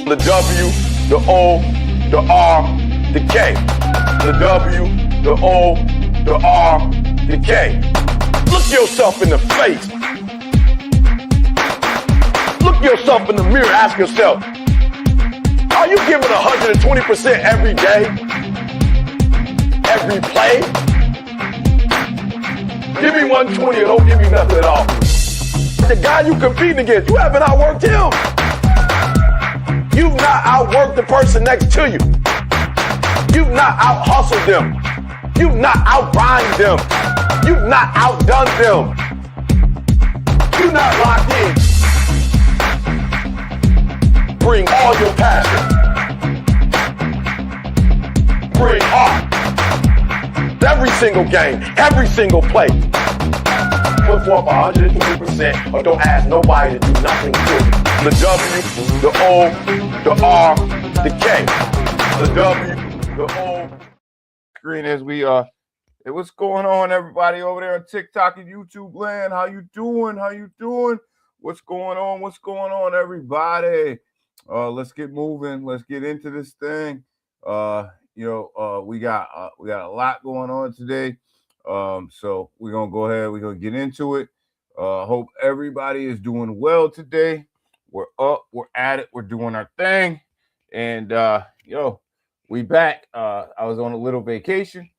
The W, the O, the R, the K. The W, the O, the R, the K. Look yourself in the face. Look yourself in the mirror. Ask yourself, are you giving 120% every day? Every play? Give me 120 or don't give me nothing at all. The guy you competing against, you haven't outworked him. You've not outworked the person next to you. You've not out-hustled them. You've not out-grind them. You've not outdone them. You're not locked in. Bring all your passion. Bring heart. Every single game, every single play. Put forth 120% or don't ask nobody to do nothing to you. The W, the O, the R, the K. The W, the O. Screen as we hey, what's going on, everybody over there on TikTok and YouTube land? How you doing? How you doing? What's going on? What's going on, everybody? Let's get moving. Let's get into this thing. We got a lot going on today. So we're gonna go ahead. We're gonna get into it. Hope everybody is doing well today. We're up. We're at it. We're doing our thing. And we back. I was on a little vacation,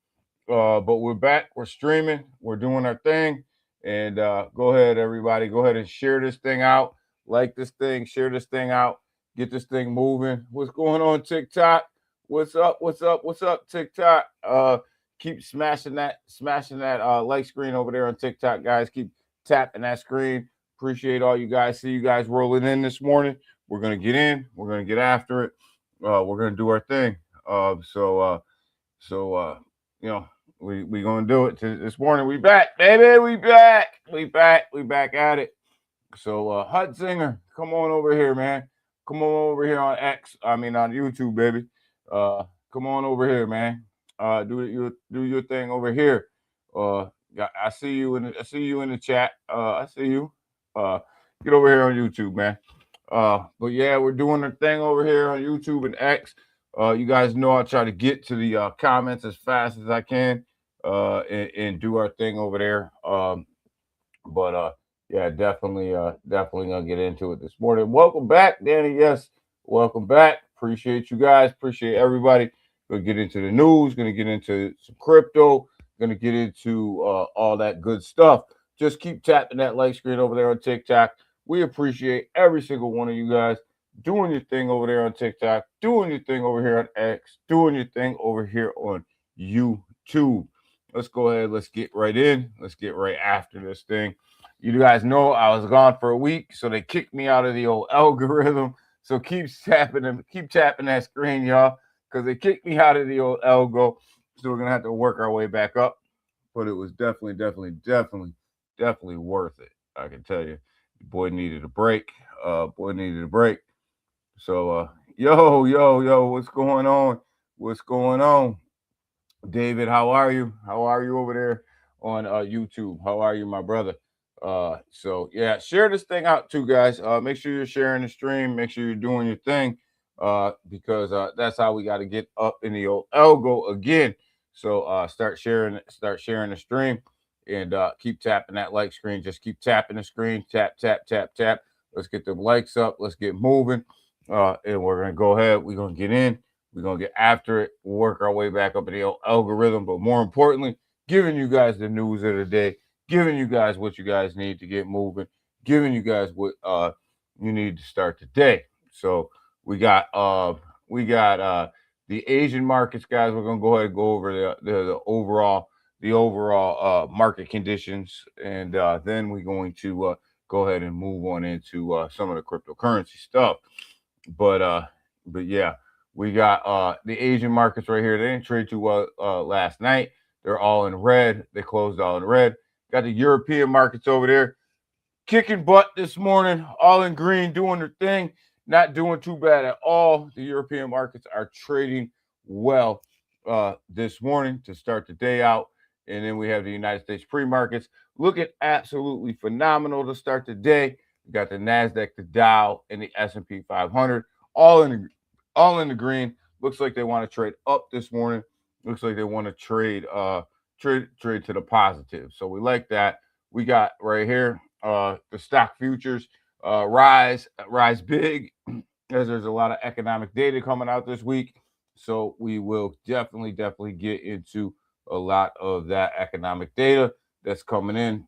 but we're back. We're streaming. We're doing our thing. And go ahead, everybody. Go ahead and share this thing out. Like this thing. Share this thing out. Get this thing moving. What's going on, TikTok? What's up? What's up? What's up, TikTok? Keep smashing that like screen over there on TikTok, guys. Keep tapping that screen. Appreciate all you guys. See you guys rolling in this morning. We're gonna get in. We're gonna get after it. We're gonna do our thing. We gonna do it this morning. We back, baby. We back. We back at it. So Hutzinger, come on over here, man. Come on over here on on YouTube, baby. Come on over here, man. Do your thing over here. I see you in the chat. I see you. Get over here on YouTube, man. But yeah, we're doing our thing over here on YouTube and X. You guys know I try to get to the comments as fast as I can and do our thing over there. Yeah, definitely gonna get into it this morning. Welcome back, Danny. Yes, welcome back. Appreciate you guys. Appreciate everybody. Gonna get into the news. Gonna get into some crypto. Gonna get into all that good stuff. Just keep tapping that like screen over there on TikTok. We appreciate every single one of you guys doing your thing over there on TikTok, doing your thing over here on X, doing your thing over here on YouTube. Let's go ahead. Let's get right in. Let's get right after this thing. You guys know I was gone for a week, so they kicked me out of the old algorithm. So keep tapping that screen, y'all, because they kicked me out of the old algo. So we're gonna have to work our way back up. But it was definitely worth it. I can tell you, the boy needed a break. So yo, what's going on? What's going on? David, how are you? How are you over there on YouTube? How are you, my brother? So yeah, share this thing out too, guys. Make sure you're sharing the stream. Make sure you're doing your thing, because that's how we got to get up in the old algo again. So start sharing the stream, and keep tapping that like screen. Just keep tapping the screen. Tap. Let's get them likes up. Let's get moving. And we're gonna go ahead. We're gonna get in. We're gonna get after it. We'll work our way back up in the old algorithm. But more importantly, giving you guys the news of the day. Giving you guys what you guys need to get moving, giving you guys what you need to start the day. So we got the Asian markets, guys. We're gonna go ahead and go over the overall market conditions, and then we're going to go ahead and move on into some of the cryptocurrency stuff. But yeah, we got the Asian markets right here. They didn't trade too well last night. They're all in red. They closed all in red. Got the European markets over there kicking butt this morning, all in green, doing their thing, not doing too bad at all. The European markets are trading well this morning to start the day out. And then we have the United States pre-markets looking absolutely phenomenal to start the day. We got the NASDAQ, the Dow, and the S&P 500 all in the green. Looks like they want to trade up this morning. Looks like they want to trade trade to the positive. So we like that. We got right here the stock futures rise big as there's a lot of economic data coming out this week. So we will definitely get into a lot of that economic data that's coming in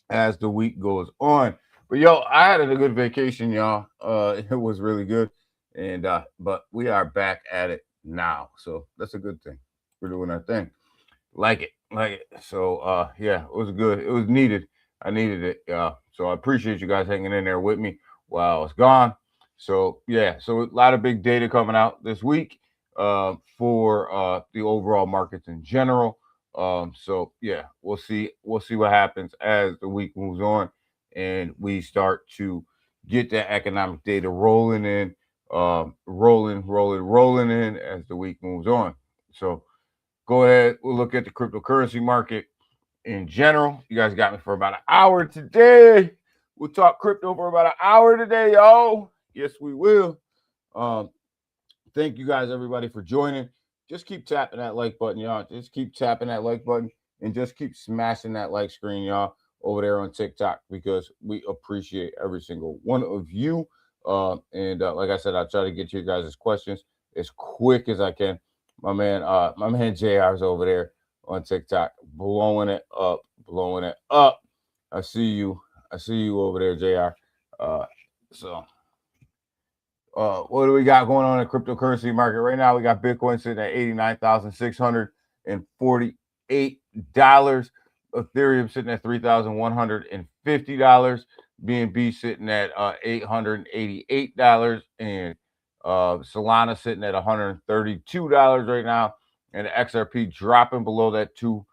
as the week goes on. But yo, I had a good vacation, y'all. It was really good. And but we are back at it now. So that's a good thing. We're doing our thing. Like it. So yeah, it was good. It was needed. I needed it. So I appreciate you guys hanging in there with me while I was gone. So yeah, so a lot of big data coming out this week for the overall markets in general. So yeah, we'll see what happens as the week moves on and we start to get that economic data rolling in, rolling in as the week moves on. So go ahead, we'll look at the cryptocurrency market in general. You guys got me for about an hour today. We'll talk crypto for about an hour today, y'all. Yes, we will. Thank you guys, everybody, for joining. Just keep tapping that like button, y'all. Just keep tapping that like button and just keep smashing that like screen, y'all, over there on TikTok because we appreciate every single one of you. Like I said, I'll try to get you guys' questions as quick as I can. My man JR's over there on TikTok, blowing it up. I see you over there, JR. What do we got going on in the cryptocurrency market right now? We got Bitcoin sitting at $89,648. Ethereum sitting at $3,150. BNB sitting at $888, and Solana sitting at $132 right now, and the XRP dropping below that $2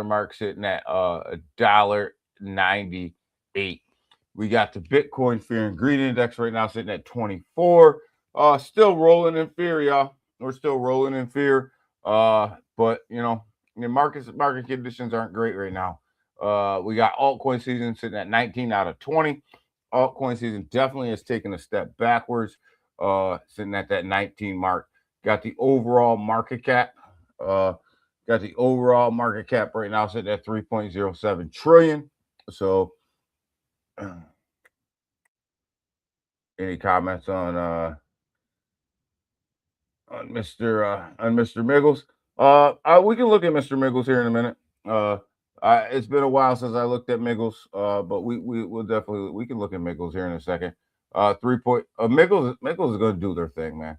mark, sitting at $1.98. We got the Bitcoin Fear and Greed Index right now sitting at 24. Still rolling in fear, y'all. We're still rolling in fear. But you know, the market conditions aren't great right now. We got altcoin season sitting at 19 out of 20. Altcoin season definitely has taken a step backwards, sitting at that 19 mark. Got the overall market cap. Right now sitting at 3.07 trillion. So any comments on Mr. Miggles? We can look at Mr. Miggles here in a minute. It's been a while since I looked at Miggles, but we'll definitely can look at Miggles here in a second. Miggles is going to do their thing, man.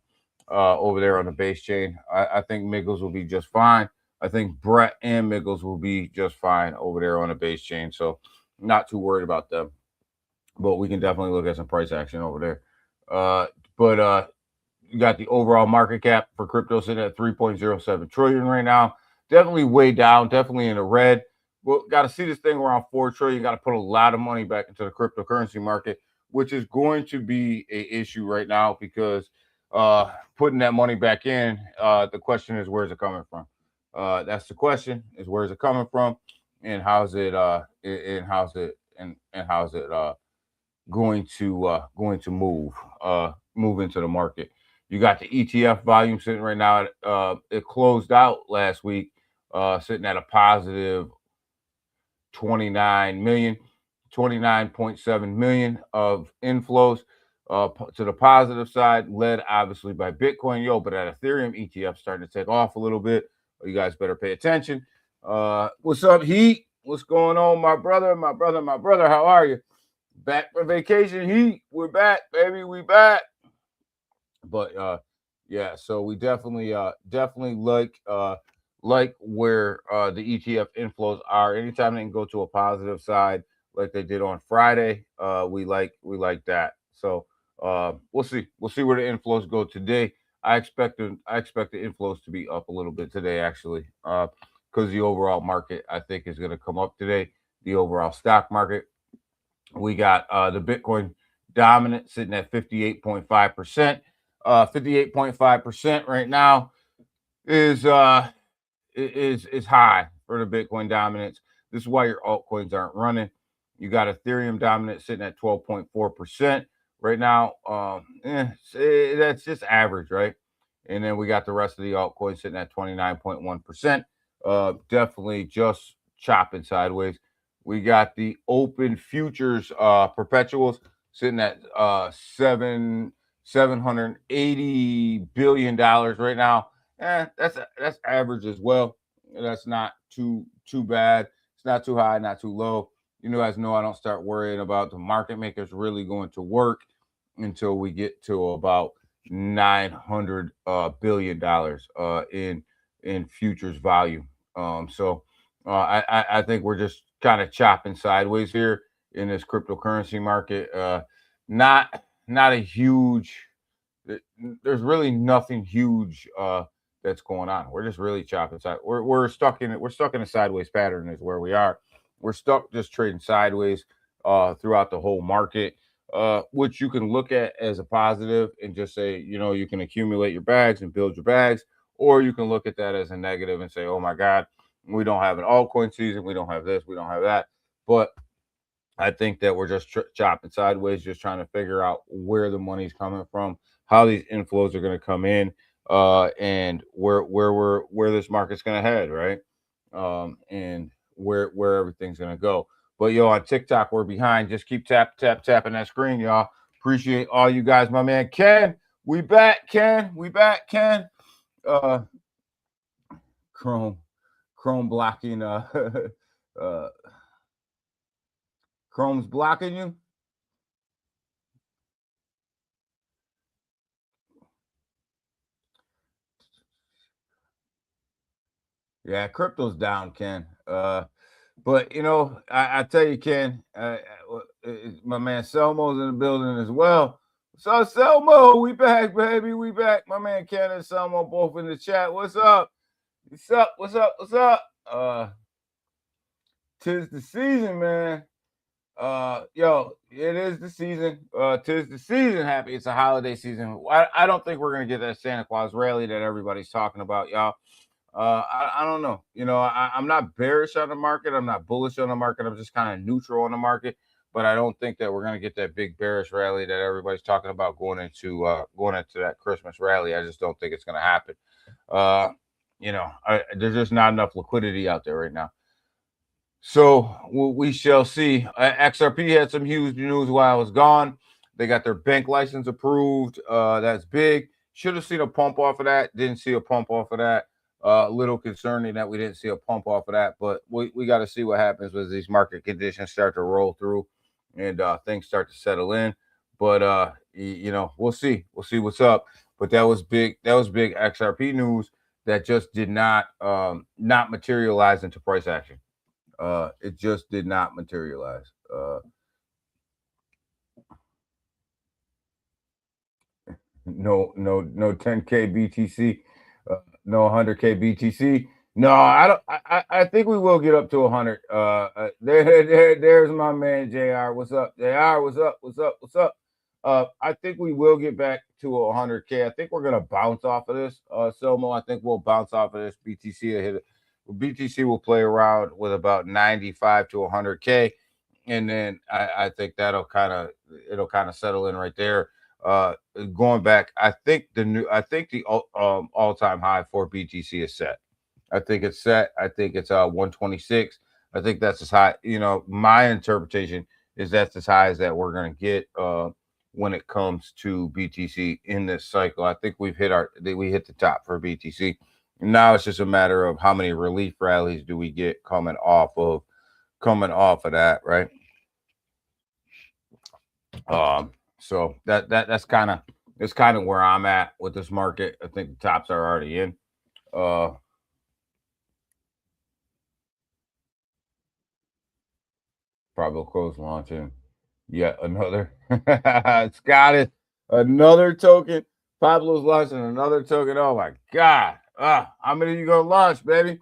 Over there on the base chain, I think Miggles will be just fine. I think Brett and Miggles will be just fine over there on the base chain. So not too worried about them. But we can definitely look at some price action over there. You got the overall market cap for crypto sitting at 3.07 trillion right now. Definitely way down, definitely in the red. Well, got to see this thing around 4 trillion. Got to put a lot of money back into the cryptocurrency market, which is going to be an issue right now because putting that money back in, the question is, where's it coming from? That's the question, is where's it coming from, and how's it going to move into the market. You got the ETF volume sitting right now. It closed out last week, sitting at a positive 29.7 million of inflows to the positive side, led obviously by Bitcoin. But that Ethereum ETF starting to take off a little bit. You guys better pay attention. What's up, Heat? What's going on, my brother? How are you? Back for vacation, Heat. We're back, baby. We back. But yeah, so we definitely like where the ETF inflows are. Anytime they can go to a positive side, like they did on Friday, we like that. So we'll see where the inflows go today. I expect the inflows to be up a little bit today, actually, because the overall market, I think, is going to come up today. The overall stock market. We got the Bitcoin dominant sitting at 58.5%. 58.5% right now is high for the Bitcoin dominance. This is why your altcoins aren't running. You got Ethereum dominant sitting at 12.4%. right now. That's just average, right? And then we got the rest of the altcoins sitting at 29.1%. Definitely just chopping sideways. We got the open futures perpetuals sitting at $780 billion right now. That's average as well. That's not too bad. It's not too high, not too low. You guys know I don't start worrying about the market makers really going to work until we get to about $900 billion in futures volume. I think we're just kind of chopping sideways here in this cryptocurrency market. Not a huge. There's really nothing huge that's going on. We're just really chopping side. We're stuck in it. We're stuck in a sideways pattern. Is where we are. We're stuck just trading sideways throughout the whole market. Which you can look at as a positive and just say, you can accumulate your bags and build your bags, or you can look at that as a negative and say, oh my God, we don't have an altcoin season, we don't have this, we don't have that. But I think that we're just chopping sideways, just trying to figure out where the money's coming from, how these inflows are going to come in, and where this market's going to head, right? And where everything's going to go. But on TikTok, we're behind. Just keep tapping that screen, y'all. Appreciate all you guys. My man Ken, we back, Ken. We back, Ken. Chrome blocking. Chrome's blocking you. Yeah, crypto's down, Ken. But I tell you, Ken, my man Selmo's in the building as well. So Selmo, we back, baby. We back. My man Ken and Selmo both in the chat. What's up? What's up? What's up? What's up? Tis the season, man. It is the season. Tis the season. Happy. It's a holiday season. I don't think we're gonna get that Santa Claus rally that everybody's talking about, y'all. I don't know. I'm not bearish on the market. I'm not bullish on the market. I'm just kind of neutral on the market. But I don't think that we're going to get that big bearish rally that everybody's talking about going into that Christmas rally. I just don't think it's going to happen. There's just not enough liquidity out there right now. So we shall see. XRP had some huge news while I was gone. They got their bank license approved. That's big. Should have seen a pump off of that. Didn't see a pump off of that. A little concerning that we didn't see a pump off of that, but we got to see what happens as these market conditions start to roll through and things start to settle in. But we'll see. We'll see what's up. But that was big. That was big XRP news that just did not materialize into price action. It just did not materialize. No 10K BTC. No 100K BTC. No, I don't. I think we will get up to 100. There's my man JR. What's up, JR? What's up? What's up? What's up? I think we will get back to 100K. I think we're gonna bounce off of this, Selmo. I think we'll bounce off of this. BTC will play around with about 95 to 100K, and then I think it'll kind of settle in right there. Going back, I think the all-time high for BTC is set. I think it's set. I think it's 126. I think that's as high. My interpretation is that's as high as that we're going to get when it comes to BTC in this cycle. I think we hit the top for BTC. Now it's just a matter of how many relief rallies do we get coming off of that, right? So that's kind of where I'm at with this market. I think the tops are already in. Probably close launching yet another. It's got it. Another token. Pablo's launching another token. Oh my God. How many are you gonna launch, baby?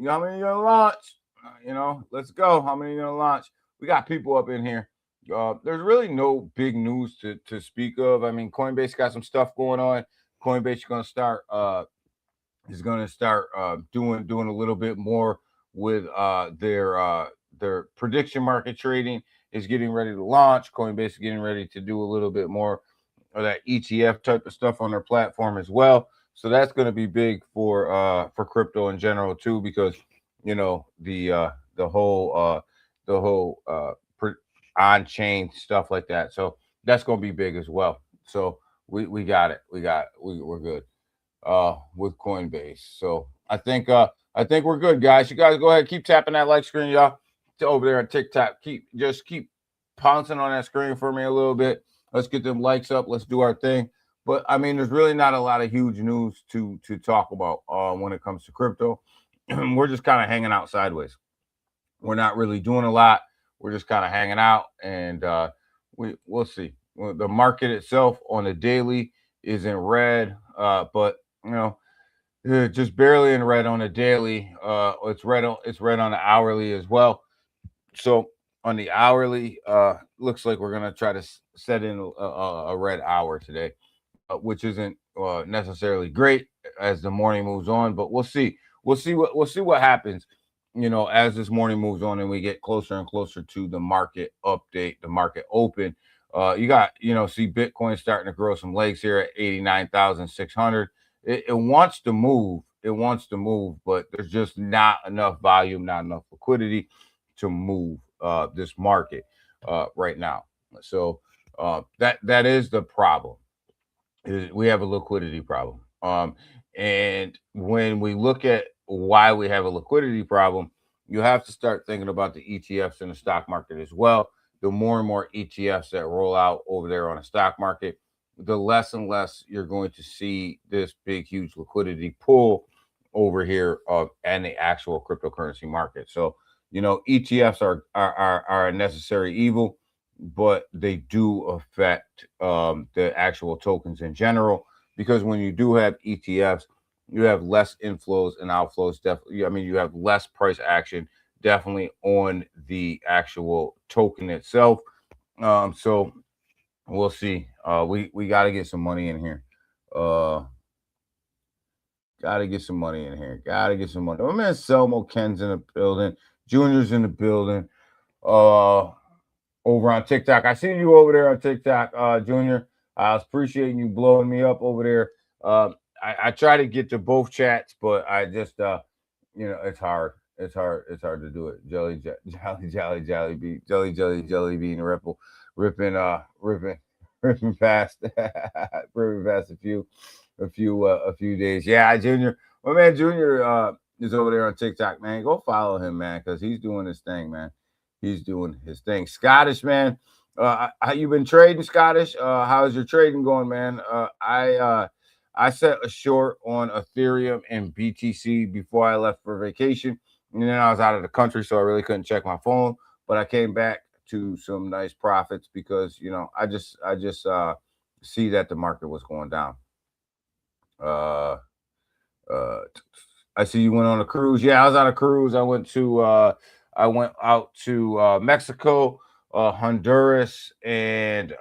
How many are you gonna launch? Let's go. How many are you gonna launch? We got people up in here. There's really no big news to speak of. I mean, Coinbase got some stuff going on. Coinbase is going to start doing a little bit more with their prediction market trading is getting ready to launch. Coinbase is getting ready to do a little bit more of that ETF type of stuff on their platform as well. So that's going to be big for crypto in general too, because you know the whole on-chain stuff like that. So that's going to be big as well. So we got it. We're good with Coinbase. So I think we're good, guys. You guys go ahead, keep tapping that like screen, y'all. Over there on TikTok, keep pouncing on that screen for me a little bit. Let's get them likes up. Let's do our thing. But I mean, there's really not a lot of huge news to talk about when it comes to crypto. We're just kind of hanging out sideways. We're not really doing a lot. We're just kind of hanging out, and we'll see. Well, the market itself on the daily is in red, but you know, just barely in red on the daily. It's red on the hourly as well. So on the hourly, looks like we're gonna try to set in a red hour today, which isn't necessarily great as the morning moves on, but we'll see. We'll see what happens, you know, as this morning moves on and we get closer and closer to the market update, the market open. You got, you know, see Bitcoin starting to grow some legs here at 89,600. It wants to move. It wants to move, but there's just not enough volume, not enough liquidity to move this market right now. So that is the problem. We have a liquidity problem. And when we look at why we have a liquidity problem, you have to start thinking about the ETFs in the stock market as well. The more and more ETFs that roll out over there on the stock market, the less and less you're going to see this big, huge liquidity pull over here and the actual cryptocurrency market. So, you know, ETFs are a necessary evil, but they do affect the actual tokens in general, because when you do have ETFs, you have less inflows and outflows. Definitely, I mean, you have less price action definitely on the actual token itself. So we'll see. We got to get some money in here. Got to get some money in here. Got to get some money. My man Selmo Ken's in the building. Junior's in the building. Over on TikTok. I see you over there on TikTok, Junior. I was appreciating you blowing me up over there. I try to get to both chats, but I just you know, it's hard. It's hard to do it. Jelly bean, ripping past ripping past a few days. Yeah, Junior. My man Junior is over there on TikTok, man. Go follow him, man, because he's doing his thing, man. He's doing his thing. Scottish, man. How you been trading, Scottish? How's your trading going, man? I set a short on Ethereum and BTC before I left for vacation, and then I was out of the country, so I really couldn't check my phone. But I came back to some nice profits because, you know, I just see that the market was going down. I see you went on a cruise. Yeah, I was on a cruise. I went out to Mexico, Honduras, and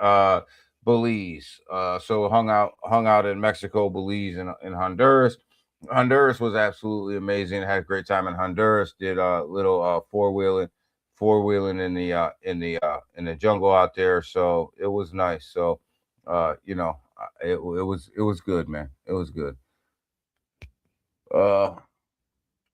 Belize. So hung out in Mexico, Belize, and Honduras. Honduras was absolutely amazing. I had a great time in Honduras. Did a little four-wheeling in the jungle out there. So it was nice. So you know, it was good, man. It was good. I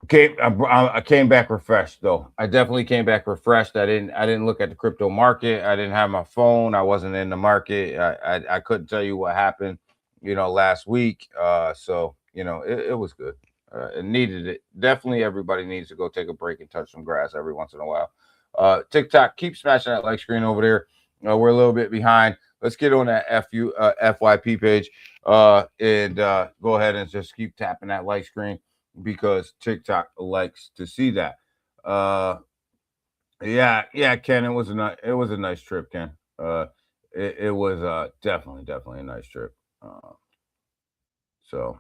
came back refreshed, though. I definitely came back refreshed. I didn't look at the crypto market. I didn't have my phone. I wasn't in the market. I couldn't tell you what happened, you know, last week. So you know, it was good. It needed it. Definitely, everybody needs to go take a break and touch some grass every once in a while. TikTok, keep smashing that like screen over there. We're a little bit behind. Let's get on that FYP page and go ahead and just keep tapping that like screen, because TikTok likes to see that. Yeah, Ken, it was a nice trip, Ken. It was definitely a nice trip. So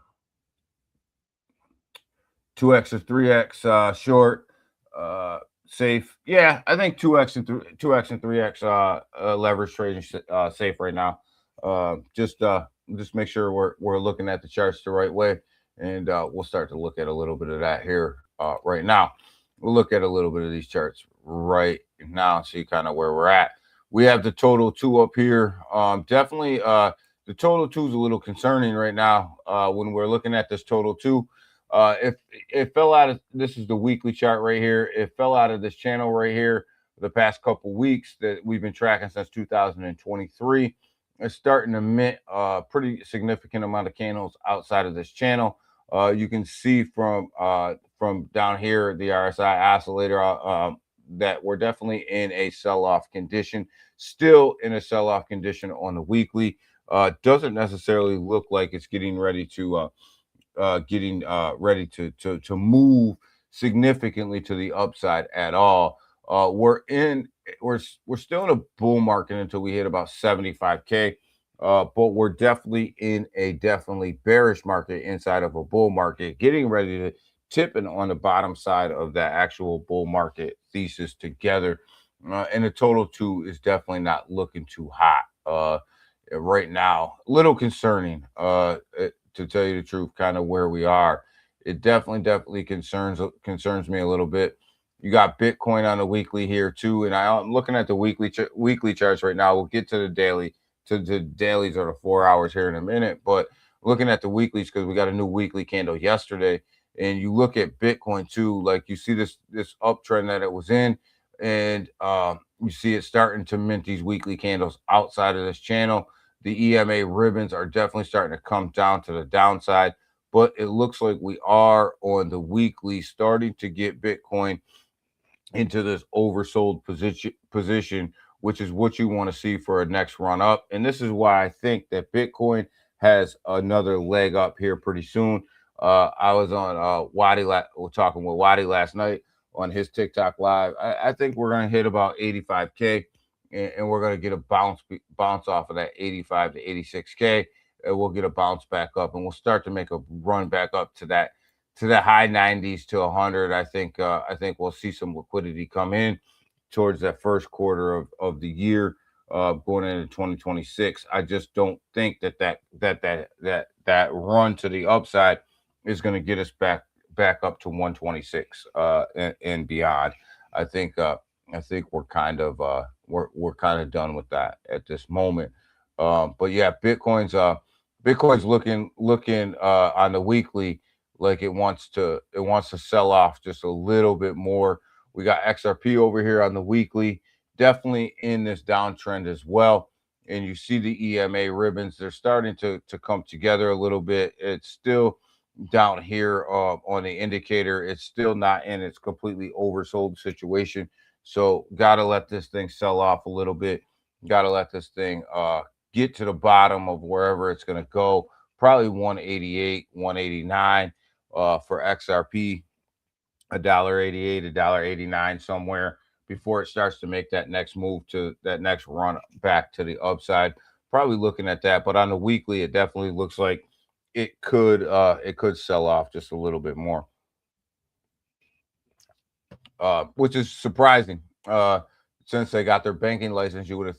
2x or 3x short, safe. Yeah, I think 2x and 3x leverage trading safe right now. Just make sure we're looking at the charts the right way, and we'll start to look at a little bit of that here right now. We'll look at a little bit of these charts right now, see kind of where we're at. We have the total two up here. Definitely, the total two is a little concerning right now when we're looking at this total two. If it fell out of this is the weekly chart right here. It fell out of this channel right here the past couple weeks that we've been tracking since 2023. It's starting to mint a pretty significant amount of candles outside of this channel. You can see from down here the RSI oscillator that we're definitely in a sell-off condition. Still in a sell-off condition on the weekly. Doesn't necessarily look like it's getting ready to move significantly to the upside at all. We're still in a bull market until we hit about 75K. But we're definitely in a bearish market inside of a bull market, getting ready to tipping on the bottom side of that actual bull market thesis together. And the total two is definitely not looking too hot right now. A little concerning, to tell you the truth, kind of where we are. It definitely concerns me a little bit. You got Bitcoin on the weekly here too, and I'm looking at the weekly charts right now. We'll get to the daily, to the dailies or the 4 hours here in a minute, but looking at the weeklies because we got a new weekly candle yesterday. And you look at Bitcoin too, like you see this uptrend that it was in, and you see it starting to mint these weekly candles outside of this channel. The EMA ribbons are definitely starting to come down to the downside, but it looks like we are on the weekly starting to get Bitcoin into this oversold position, which is what you want to see for a next run up. And this is why I think that Bitcoin has another leg up here pretty soon. I was on Wadi, talking with Wadi last night on his TikTok live. I think we're going to hit about 85K, and we're going to get a bounce off of that 85 to 86K, and we'll get a bounce back up, and we'll start to make a run back up to that, to the high 90s to 100. I think we'll see some liquidity come in towards that first quarter of the year, going into 2026. I just don't think that run to the upside is going to get us back up to 126 and beyond. I think we're kind of done with that at this moment. But yeah, Bitcoin's looking on the weekly like it wants to sell off just a little bit more. We got XRP over here on the weekly, definitely in this downtrend as well. And you see the EMA ribbons, they're starting to come together a little bit. It's still down here on the indicator. It's still not in its completely oversold situation. So got to let this thing sell off a little bit. Got to let this thing get to the bottom of wherever it's going to go. Probably 188, 189 for XRP, $1.88, $1.89 somewhere before it starts to make that next move to that next run back to the upside. Probably looking at that, but on the weekly, it definitely looks like it could sell off just a little bit more, which is surprising. Since they got their banking license, you would have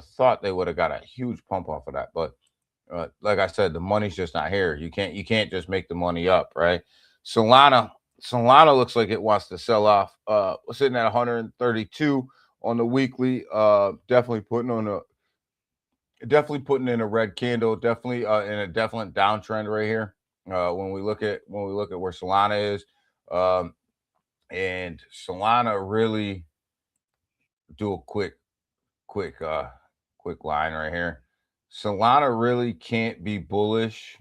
thought they would have got a huge pump off of that. But like I said, the money's just not here. You can't just make the money up, right? Solana looks like it wants to sell off. We're sitting at 132 on the weekly. Definitely putting in a red candle. Definitely in a definite downtrend right here. When we look at where Solana is, and Solana really do a quick line right here. Solana really can't be bullish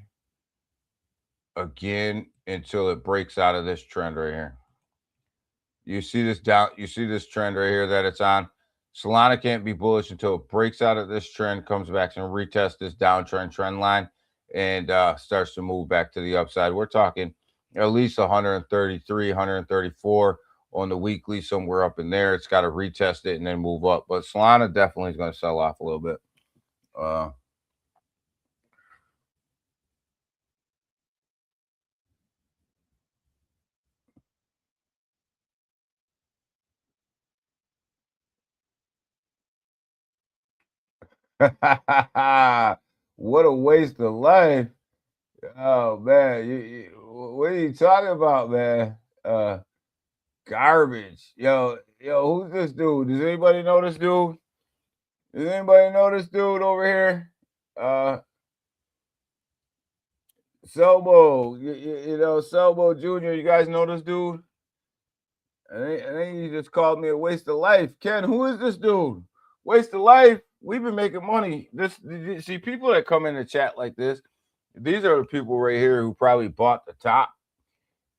again until it breaks out of this trend right here. You see this trend right here that it's on. Solana can't be bullish until it breaks out of this trend, comes back and retests this downtrend trend line, and starts to move back to the upside. We're talking at least 133, 134 on the weekly, somewhere up in there. It's got to retest it and then move up. But Solana definitely is going to sell off a little bit. What a waste of life. Oh man, what are you talking about, man? Garbage. Yo, who's this dude? Does anybody know this dude? Does anybody know this dude over here? Selbo, Selbo Jr. You guys know this dude? And then he just called me a waste of life. Ken, who is this dude? Waste of life. We've been making money. See, people that come in the chat like this, these are the people right here who probably bought the top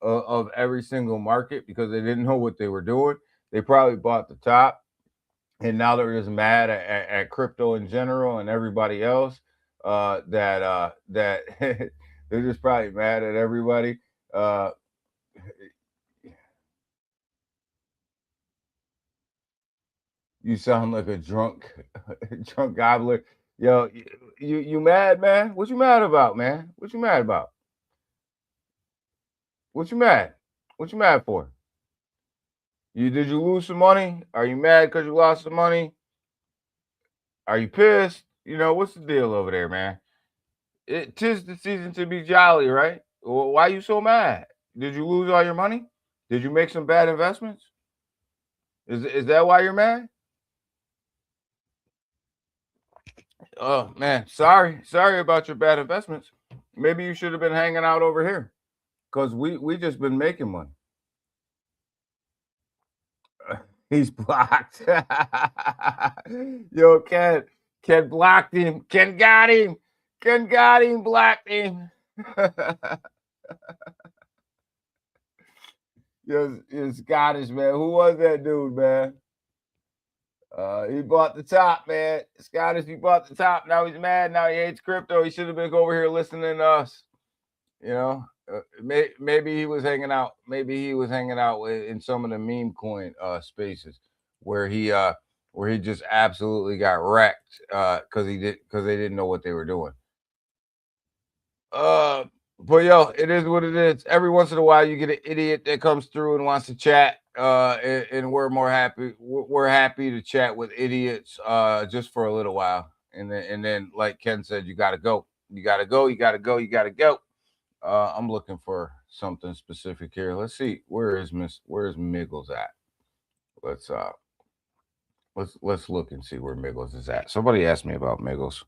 of every single market because they didn't know what they were doing. They probably bought the top, and now they're just mad at crypto in general and everybody else. That they're just probably mad at everybody. You sound like a drunk gobbler. Yo, you mad, man? What you mad about, man? What you mad about? What you mad? What you mad for? Did you lose some money? Are you mad because you lost some money? Are you pissed? What's the deal over there, man? Tis the season to be jolly, right? Well, why you so mad? Did you lose all your money? Did you make some bad investments? Is that why you're mad? Oh man, sorry about your bad investments. Maybe you should have been hanging out over here, because we just been making money. He's blocked. Yo, Ken blocked him. Ken got him. Blocked him. Yo, Scottish, man. Who was that dude, man? He bought the top, man. Scottish, he bought the top. Now he's mad. Now he hates crypto. He should have been over here listening to us. Maybe he was hanging out. Maybe he was hanging out in some of the meme coin spaces where he just absolutely got wrecked because they didn't know what they were doing. But yo, it is what it is. Every once in a while, you get an idiot that comes through and wants to chat. And we're more happy. We're happy to chat with idiots just for a little while, and then like Ken said, you gotta go. I'm looking for something specific here. Let's see. Where's Miggles at? Let's look and see where Miggles is at. Somebody asked me about Miggles.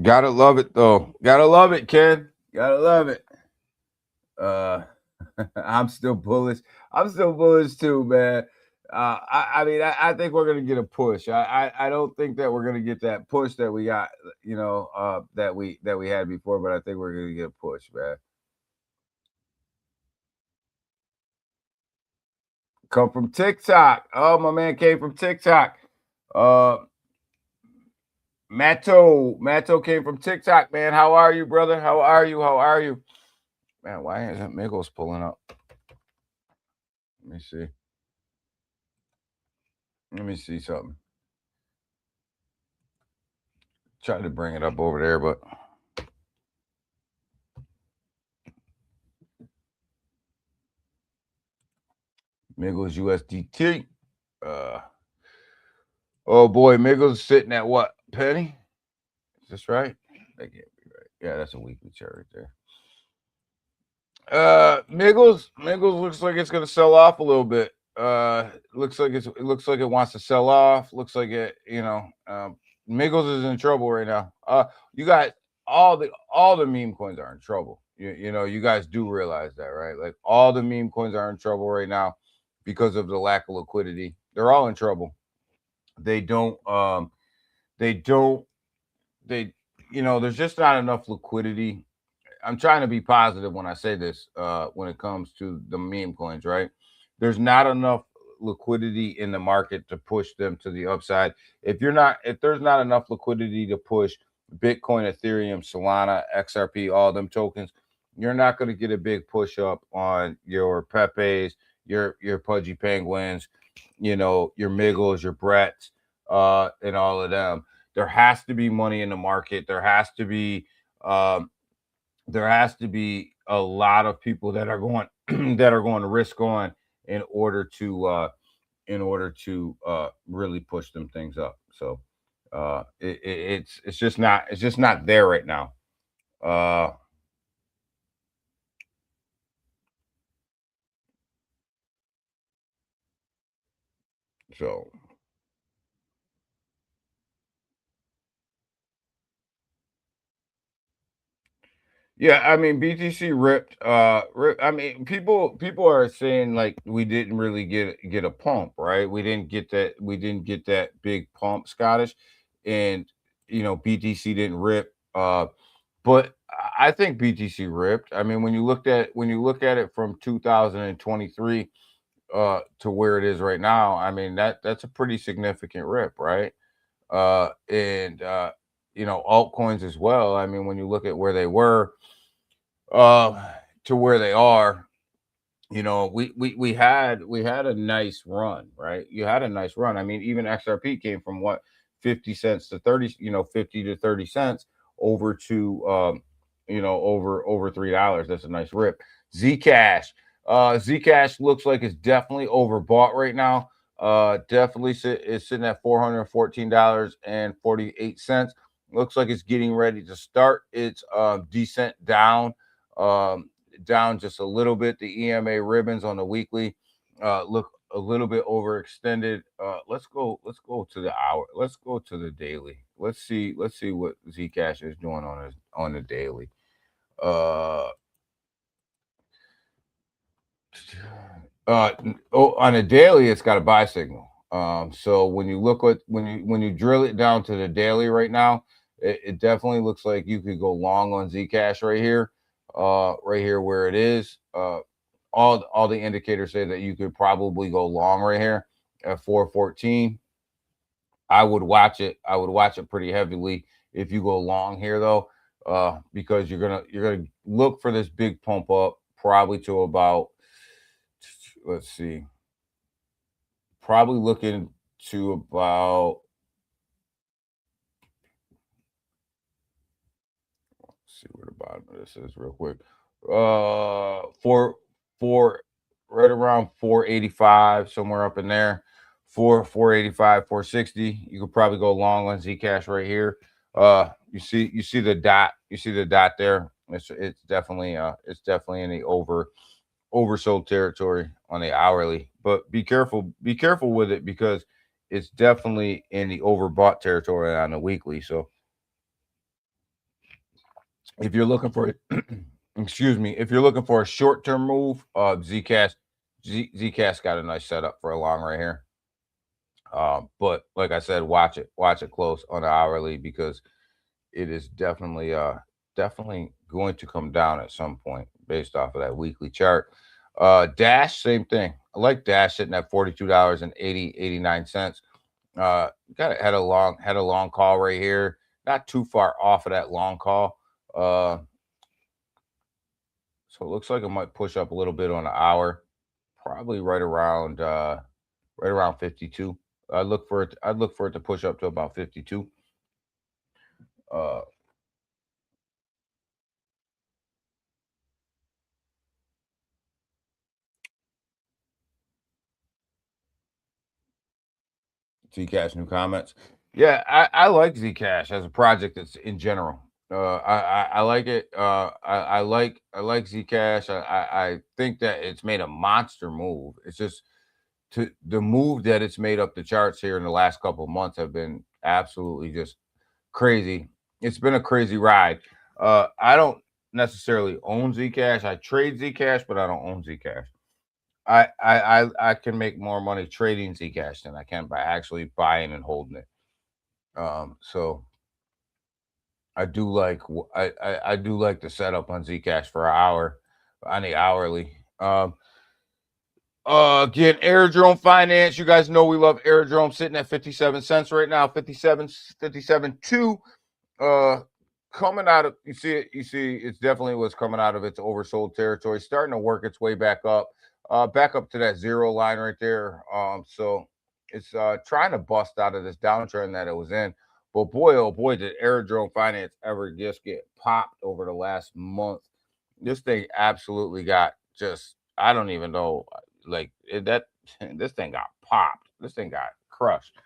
Gotta love it though. Gotta love it, Ken. Gotta love it. I'm still bullish. I'm still bullish too, man. I mean, I think we're gonna get a push. I don't think that we're gonna get that push that we got, that we had before, but I think we're gonna get a push, man. Come from TikTok. Oh, my man came from TikTok. Matto came from TikTok, man. How are you, brother? How are you? Man, why isn't Miggles pulling up? Let me see something. Tried to bring it up over there, but Miggles USDT. Oh boy, Miggles is sitting at what? Penny? Is this right? That can't be right. Yeah, that's a weekly chart right there. Miggles looks like it's gonna sell off a little bit. Looks like it wants to sell off. Looks like it, Miggles is in trouble right now. You guys, all the meme coins are in trouble. You guys do realize that, right? Like all the meme coins are in trouble right now because of the lack of liquidity. They're all in trouble. There's just not enough liquidity. I'm trying to be positive when I say this, when it comes to the meme coins, right? There's not enough liquidity in the market to push them to the upside. If there's not enough liquidity to push Bitcoin, Ethereum, Solana, XRP, all them tokens, you're not going to get a big push up on your Pepes, your Pudgy Penguins, your Miggles, your Bretts. and all of them. There has to be money in the market. Um, there has to be a lot of people that are going that are going to risk on in order to really push them things up. So it's just not there right now. Uh, so yeah, I mean BTC ripped. I mean people are saying like we didn't really get a pump, right? We didn't get that big pump, Scottish, and BTC didn't rip. But I think BTC ripped. I mean, when you look at it from 2023 to where it is right now, I mean that's a pretty significant rip, right? And altcoins as well. I mean, when you look at where they were to where they are, we had a nice run, right? You had a nice run. I mean, even XRP came from what 50 cents to 30, 50 to 30 cents over to over $3. That's a nice rip. Zcash. Zcash looks like it's definitely overbought right now. Definitely is sitting at $414.48. Looks like it's getting ready to start its descent down. Down just a little bit. The EMA ribbons on the weekly look a little bit overextended. Let's go to the hour. Let's go to the daily. Let's see what Zcash is doing on the daily. On a daily, it's got a buy signal. So when you look at when you drill it down to the daily right now, it definitely looks like you could go long on Zcash right here where it is. All the indicators say that you could probably go long right here at 414. I would watch it. I would watch it pretty heavily if you go long here though, because you're gonna look for this big pump up probably to about, let's see, probably looking to about, let's see where the bottom of this is real quick. Four right around 485, somewhere up in there. 485, 460. You could probably go long on Zcash right here. You see the dot. You see the dot there. It's definitely in the oversold territory on the hourly. But be careful with it because it's definitely in the overbought territory on the weekly. So if you're looking for excuse me, if you're looking for a short-term move, Zcash got a nice setup for a long right here. But like I said, watch it close on the hourly because it is definitely going to come down at some point based off of that weekly chart. Dash, same thing. I like Dash sitting at $42.89. Had a long call right here, not too far off of that long call. So it looks like it might push up a little bit on the hour, probably right around 52. I'd look for it to push up to about 52. Zcash new comments. Yeah, I like Zcash as a project. That's in general. I like it. I like Zcash. I think that it's made a monster move. It's just to the move that it's made up the charts here in the last couple of months have been absolutely just crazy. It's been a crazy ride. I don't necessarily own Zcash. I trade Zcash, but I don't own Zcash. I can make more money trading Zcash than I can by actually buying and holding it. So I do like I do like the setup on Zcash for an hour on the hourly. Again, Airdrome Finance. You guys know we love Airdrome sitting at 57 cents right now, 57.2. Coming out of you see it's definitely was coming out of its oversold territory, starting to work its way back up to that zero line right there. So it's trying to bust out of this downtrend that it was in. But boy, oh boy, did Aerodrome Finance ever just get popped over the last month. This thing absolutely got just, I don't even know, like that this thing got popped. This thing got crushed.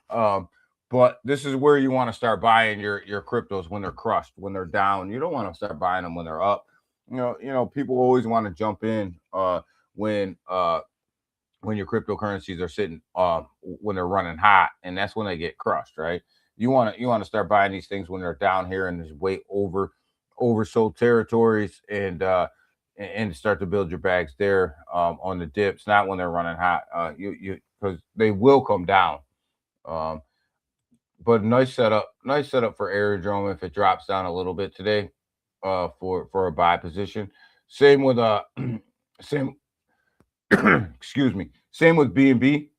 But this is where you want to start buying your cryptos when they're crushed, when they're down. You don't want to start buying them when they're up. People always want to jump in when your cryptocurrencies are sitting when they're running hot, and that's when they get crushed, right? You want to start buying these things when they're down here and there's way oversold territories, and start to build your bags there on the dips, not when they're running hot. Because they will come down. But nice setup for Aerodrome if it drops down a little bit today, for a buy position. Same with same excuse me. Same with BNB.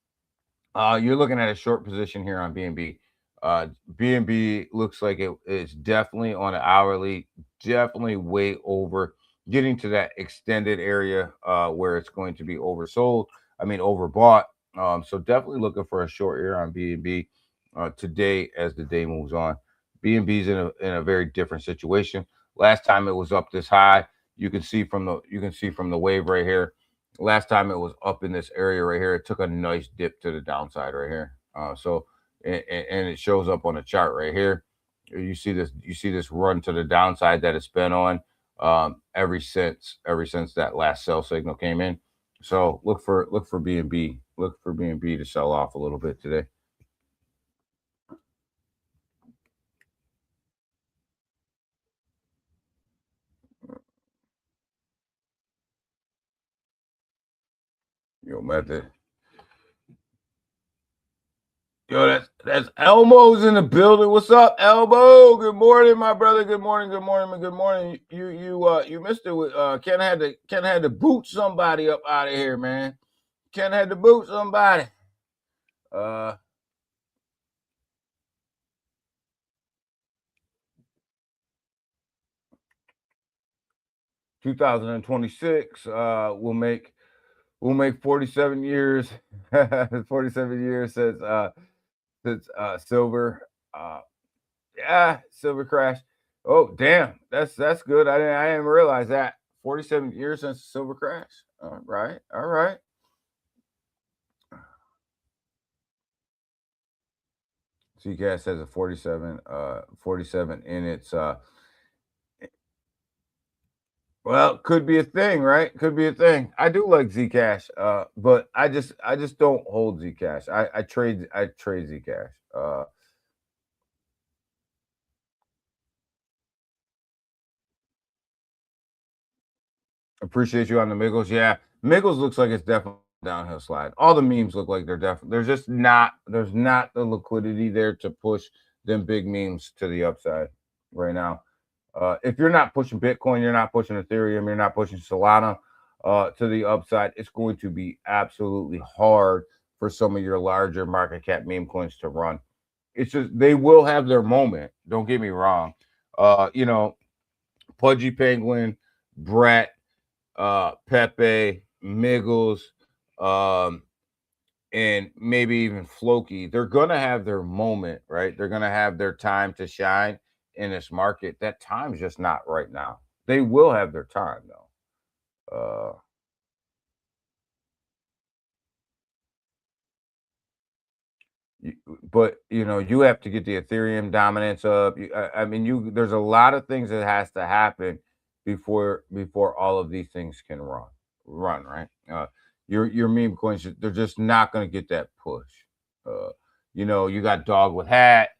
You're looking at a short position here on BNB. BNB looks like it's definitely on an hourly, definitely way over, getting to that extended area where it's going to be oversold. I mean, overbought. So definitely looking for a short here on BNB today as the day moves on. BNB's in a very different situation. Last time it was up this high, you can see from the wave right here. Last time it was up in this area right here, it took a nice dip to the downside right here. And it shows up on the chart right here. You see this run to the downside that it's been on ever since that last sell signal came in. So look for BNB. Look for BNB to sell off a little bit today. Yo, method. Yo, that's Elmo's in the building. What's up, Elmo? Good morning, my brother. Good morning. Good morning. You missed it with Ken had to boot somebody up out of here, man. Ken had to boot somebody. 2026 will make 47 years 47 years since silver silver crash. Oh damn, that's good. I didn't realize that. 47 years since silver crash. All right. Zcash has a 47 in its well, could be a thing, right? Could be a thing. I do like Zcash, but I just don't hold Zcash. I trade Zcash. Appreciate you on the Miggles. Yeah, Miggles looks like it's definitely downhill slide. All the memes look like they're definitely. There's not the liquidity there to push them big memes to the upside right now. If you're not pushing Bitcoin, you're not pushing Ethereum, you're not pushing Solana to the upside, it's going to be absolutely hard for some of your larger market cap meme coins to run. It's just they will have their moment. Don't get me wrong. Pudgy Penguin, Brett, Pepe, Miggles, and maybe even Floki, they're gonna have their moment, right? They're gonna have their time to shine in this market. That time's just not right now. They will have their time though. But you have to get the Ethereum dominance up. I mean, there's a lot of things that has to happen before all of these things can run, right? Your meme coins, they're just not going to get that push. You got Dog with Hat,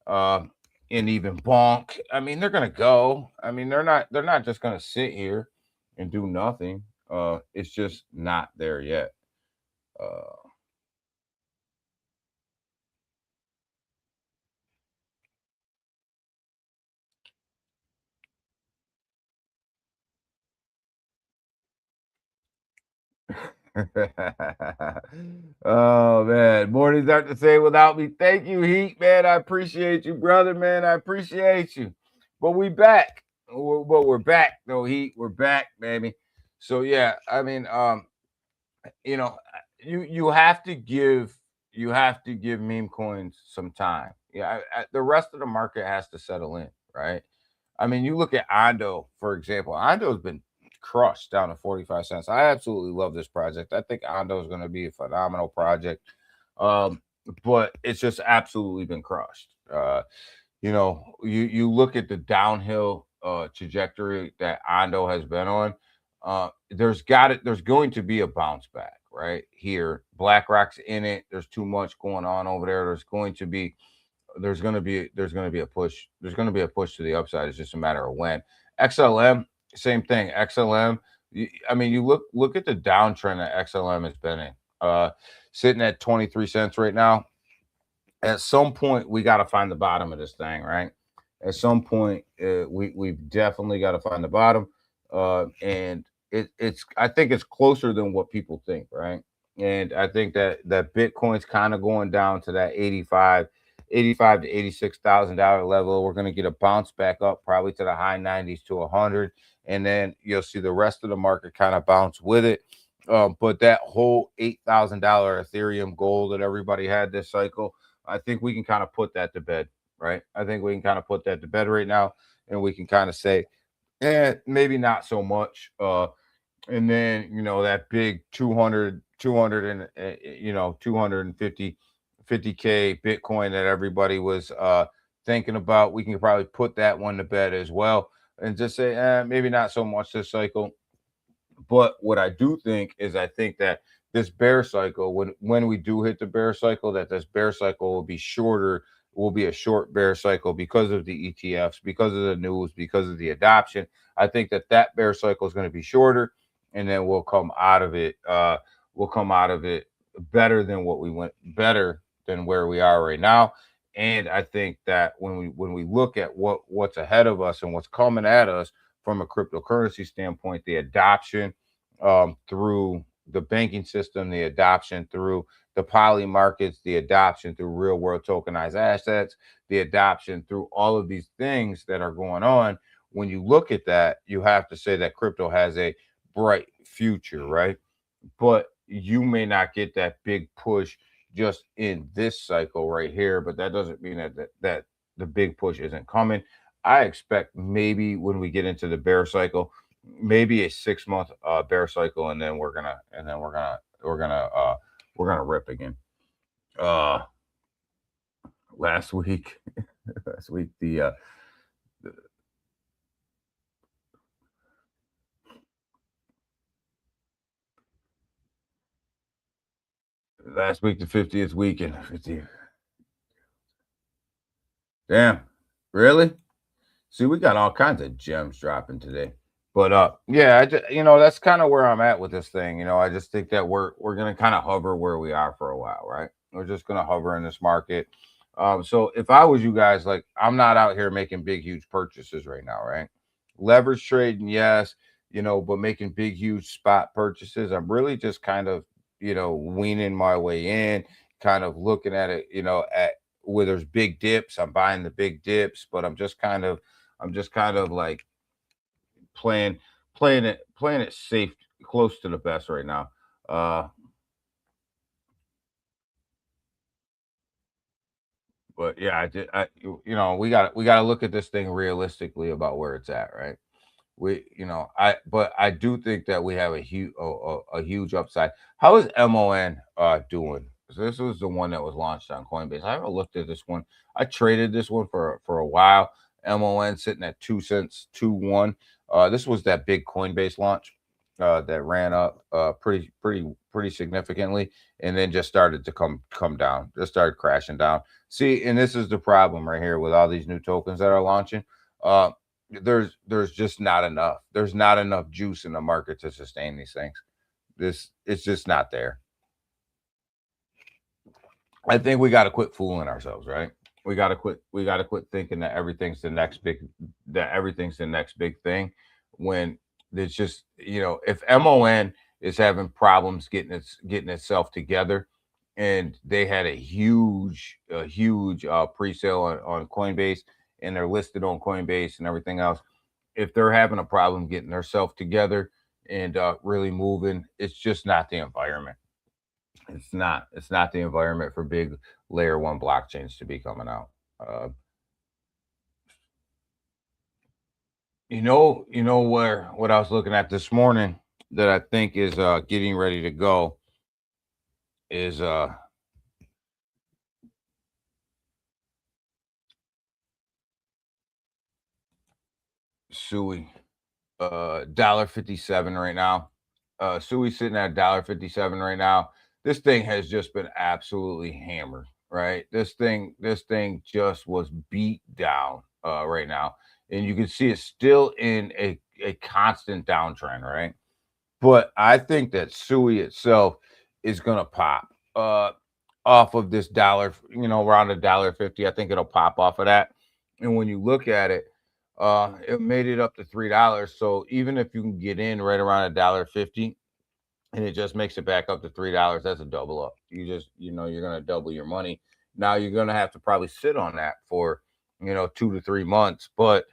and even Bonk. I mean, they're going to go. I mean, they're not just going to sit here and do nothing. It's just not there yet. Oh man, mornings aren't the same without me. Thank you, Heat, man. I appreciate you, brother, man. I appreciate you. But we back. But we're back, though, Heat. We're back, baby. So yeah, I mean, you have to give you have to give meme coins some time. Yeah, the rest of the market has to settle in, right? I mean, you look at Ondo, for example. Ondo's been crushed down to 45 cents. I absolutely love this project. I think Ondo is going to be a phenomenal project. But it's just absolutely been crushed. You look at the downhill trajectory that Ondo has been on. There's going to be a bounce back right here. BlackRock's in it. There's too much going on over there. There's going to be a push. There's going to be a push to the upside. It's just a matter of when. XLM, same thing. XLM. I mean, you look at the downtrend that XLM has been in. Sitting at 23 cents right now. At some point, we got to find the bottom of this thing, right? At some point, we've definitely got to find the bottom, and I think it's closer than what people think, right? And I think that Bitcoin's kind of going down to that 85 to $86,000 level. We're going to get a bounce back up probably to the high 90s to 100, and then you'll see the rest of the market kind of bounce with it. But that whole $8,000 Ethereum goal that everybody had this cycle, I think we can kind of put that to bed, right? I think we can kind of put that to bed right now, and we can kind of say, maybe not so much. And then, that big 250K Bitcoin that everybody was thinking about, we can probably put that one to bed as well and just say, maybe not so much this cycle. But what I do think is I think that this bear cycle, when we do hit the bear cycle, that this bear cycle will be shorter, will be a short bear cycle because of the ETFs, because of the news, because of the adoption. I think that bear cycle is going to be shorter, and then we'll come out of it. We'll come out of it better than where we are right now. And I think that when we look at what's ahead of us and what's coming at us from a cryptocurrency standpoint, the adoption through the banking system, the adoption through the poly markets, the adoption through real world tokenized assets, the adoption through all of these things that are going on. When you look at that, you have to say that crypto has a bright future, right? But you may not get that big push just in this cycle right here, but that doesn't mean that the big push isn't coming. I expect maybe when we get into the bear cycle, maybe a 6-month bear cycle, and then we're gonna rip again. Last week the 50th weekend. 50. Damn, really? See, we got all kinds of gems dropping today. But yeah, that's kind of where I'm at with this thing. I just think that we're gonna kind of hover where we are for a while, right? We're just gonna hover in this market. So if I was you guys, like, I'm not out here making big, huge purchases right now, right? Leverage trading, yes, but making big, huge spot purchases, I'm really just kind of, weaning my way in, kind of looking at it, at where there's big dips, I'm buying the big dips, but I'm just kind of like playing it safe, close to the best right now. But yeah, we got to look at this thing realistically about where it's at, right? But I do think that we have a huge upside. How is MON doing? So this was the one that was launched on Coinbase. I haven't looked at this one. I traded this one for a while. MON sitting at 2 cents, 2.1. This was that big Coinbase launch that ran up pretty significantly, and then just started to come down, just started crashing down. See, and this is the problem right here with all these new tokens that are launching. There's just not enough. There's not enough juice in the market to sustain these things. It's just not there. I think we got to quit fooling ourselves, right? We got to quit thinking that everything's the next big thing, when it's just, if MON is having problems getting itself together, and they had a huge pre-sale on Coinbase, and they're listed on Coinbase and everything else. If they're having a problem getting themselves together and really moving, it's just not the environment. It's not. It's not the environment for big layer one blockchains to be coming out. Uh, you know where what I was looking at this morning that I think is getting ready to go is Sui. $1.57 right now. Sui sitting at $1.57 right now. This thing has just been absolutely hammered, right? This thing just was beat down right now. And you can see it's still in a constant downtrend, right? But I think that Sui itself is gonna pop off of this dollar, around $1.50. I think it'll pop off of that. And when you look at it, it made it up to $3. So even if you can get in right around $1.50 and it just makes it back up to $3, that's a double up. You're gonna double your money. Now you're gonna have to probably sit on that for 2 to 3 months. But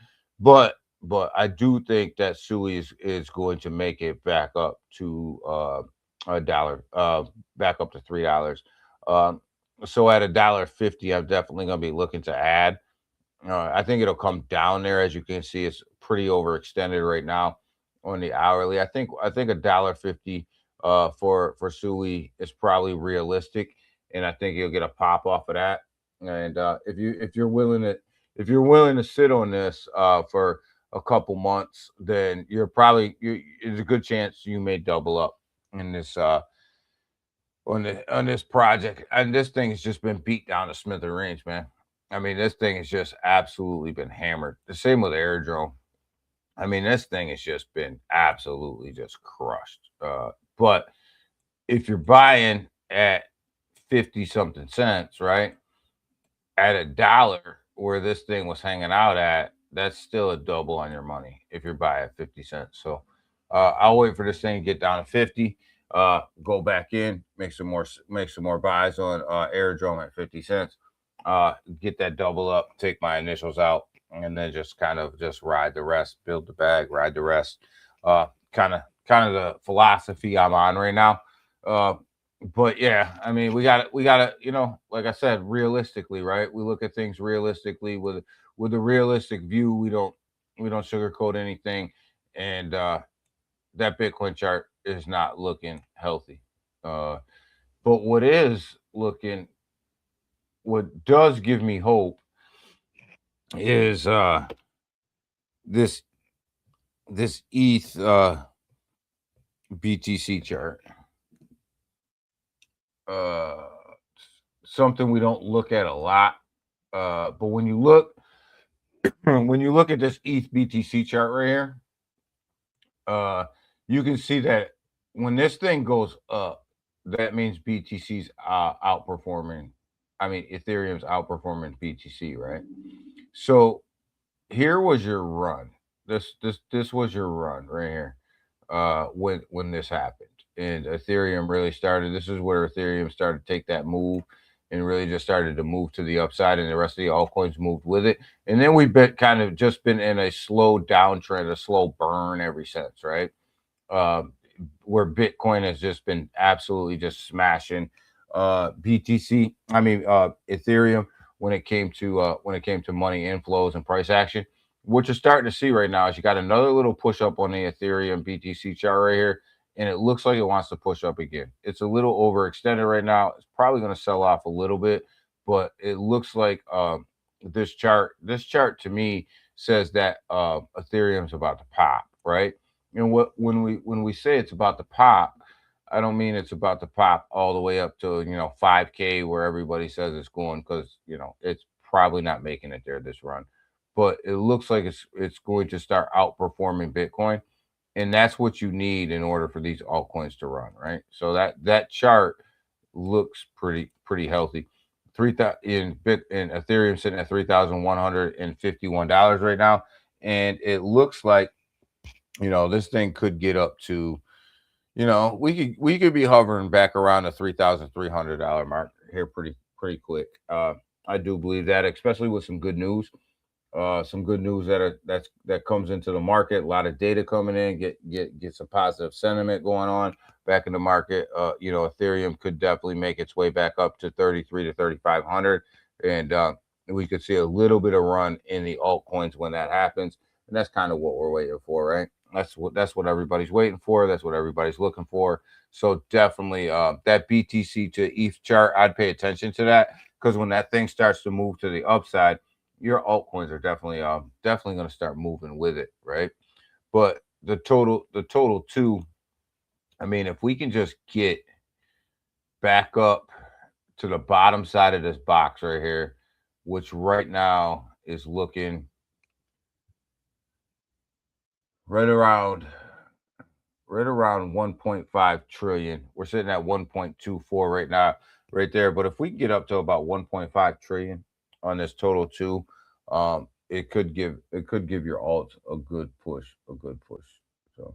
I do think that Sui is going to make it back up to a dollar, back up to $3. Um, so at $1.50, I'm definitely gonna be looking to add. I think it'll come down there. As you can see, it's pretty overextended right now on the hourly. I think $1.50 for Sui is probably realistic, and I think you'll get a pop off of that. And if you're willing to sit on this for a couple months, then there's a good chance you may double up in this on this project. And this thing has just been beat down to smithereens, man. I mean, this thing has just absolutely been hammered. The same with Airdrome. I mean, this thing has just been absolutely just crushed. But if you're buying at 50 something cents, right, at $1 where this thing was hanging out at, that's still a double on your money if you're buying at 50 cents. So I'll wait for this thing to get down to 50. Go back in, make some more buys on Airdrome at 50 cents. Get that double up, take my initials out, and then just kind of just ride the rest, build the bag, ride the rest. Kind of the philosophy I'm on right now. Uh, but yeah, I mean, we gotta, like I said, realistically, right? We look at things realistically with a realistic view. We don't sugarcoat anything, and that Bitcoin chart is not looking healthy. Uh, but what does give me hope is this this ETH BTC chart. Uh, Something we don't look at a lot. But when you look at this ETH BTC chart right here, you can see that when this thing goes up, that means BTC's outperforming. I mean, Ethereum's outperforming BTC, right? So here was your run. This was your run right here. When this happened and Ethereum really started. This is where Ethereum started to take that move and really just started to move to the upside, and the rest of the altcoins moved with it. And then we've been kind of just been in a slow downtrend, a slow burn ever since, right? Uh, where Bitcoin has just been absolutely just smashing Ethereum when it came to money inflows and price action. What you're starting to see right now is you got another little push up on the Ethereum BTC chart right here, and it looks like it wants to push up again. It's a little overextended right now. It's probably going to sell off a little bit, but it looks like this chart to me says that Ethereum's about to pop, right? And when we say it's about to pop, I don't mean it's about to pop all the way up to 5K where everybody says it's going, because it's probably not making it there this run. But it looks like it's going to start outperforming Bitcoin, and that's what you need in order for these altcoins to run, right? So that chart looks pretty healthy. In Ethereum sitting at $3,151 right now, and it looks like this thing could get up to, we could be hovering back around the $3,300 mark here pretty quick. I do believe that, especially with some good news. Some good news that comes into the market. A lot of data coming in. Get some positive sentiment going on back in the market. Ethereum could definitely make its way back up to 33 to 3,500, and we could see a little bit of run in the altcoins when that happens. And that's kind of what we're waiting for, right? That's what everybody's waiting for. That's what everybody's looking for. So definitely, that BTC to ETH chart, I'd pay attention to that, because when that thing starts to move to the upside, your altcoins are definitely going to start moving with it, right? But the total too, I mean, if we can just get back up to the bottom side of this box right here, which right now is looking right around 1.5 trillion. We're sitting at 1.24 right now, right there. But if we can get up to about 1.5 trillion on this total too, it could give your alt a good push. So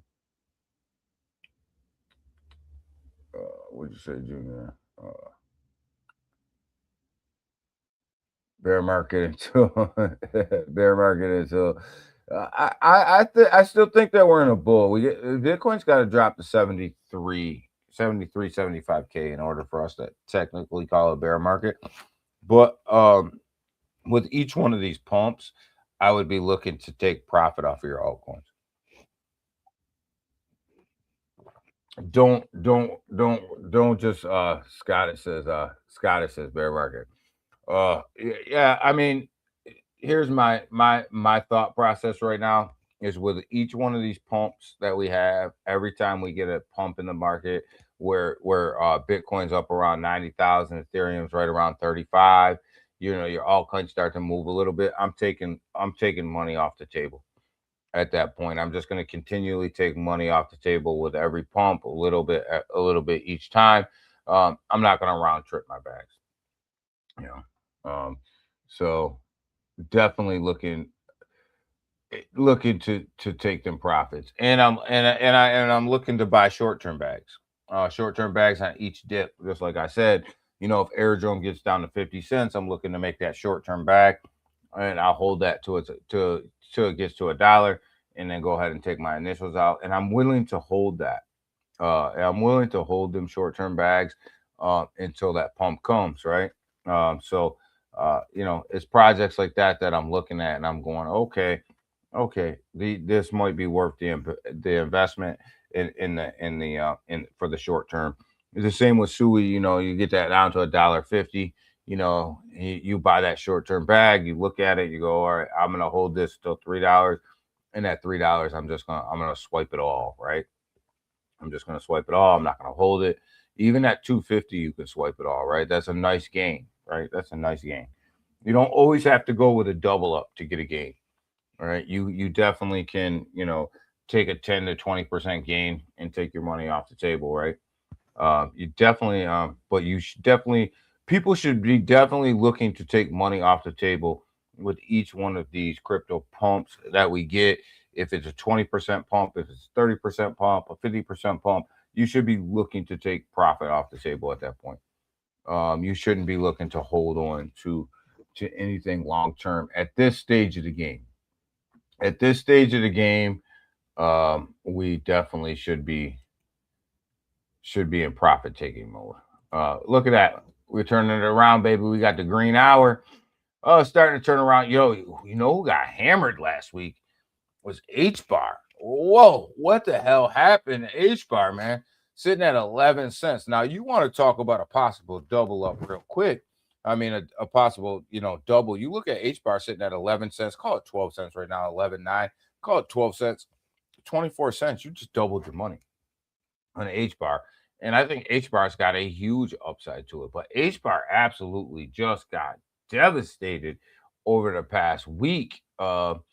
what'd you say, Junior? Bear market until bear market until I still think that we're in a bull. Bitcoin's got to drop to 75K in order for us to technically call it a bear market. But with each one of these pumps, I would be looking to take profit off of your altcoins. Don't just Scottish says bear market. Yeah, I mean, here's my thought process right now is with each one of these pumps that we have, every time we get a pump in the market where Bitcoin's up around 90,000, Ethereum's right around 35, your altcoins start to move a little bit. I'm taking money off the table. At that point, I'm just going to continually take money off the table with every pump, a little bit each time. I'm not going to round trip my bags, so definitely looking to take them profits, and I'm looking to buy short-term bags on each dip. Just like I said, if Airdrome gets down to 50 cents, I'm looking to make that short-term bag, and I'll hold that till it gets to $1, and then go ahead and take my initials out. And I'm willing to hold that. I'm willing to hold them short-term bags until that pump comes, right? So it's projects like that I'm looking at, and I'm going, okay, this might be worth the investment in for the short term. It's the same with SUI. You get that down to $1.50. You buy that short-term bag, you look at it, you go, all right, I'm gonna hold this till $3, and at $3, I'm gonna swipe it all, right? I'm just gonna swipe it all. I'm not gonna hold it. Even at 250, you can swipe it all, right? That's a nice gain, right? That's a nice gain. You don't always have to go with a double up to get a gain. All right. You definitely can, take a 10 to 20% gain and take your money off the table, right? You definitely, but you should definitely, people should be definitely looking to take money off the table with each one of these crypto pumps that we get. If it's a 20% pump, if it's a 30% pump, a 50% pump, you should be looking to take profit off the table at that point. You shouldn't be looking to hold on to anything long term at this stage of the game. At this stage of the game, we definitely should be in profit taking mode. Look at that. We're turning it around, baby. We got the green hour. Oh, starting to turn around. Yo, who got hammered last week was H-Bar. Whoa, what the hell happened to H-Bar, man? Sitting at 11 cents. Now, you want to talk about a possible double up real quick. I mean, a possible, double. You look at H-Bar sitting at 11 cents. Call it 12 cents right now, 11.9. Call it 12 cents, 24 cents. You just doubled your money on H-Bar. And I think H-Bar's got a huge upside to it. But H-Bar absolutely just got devastated over the past week. What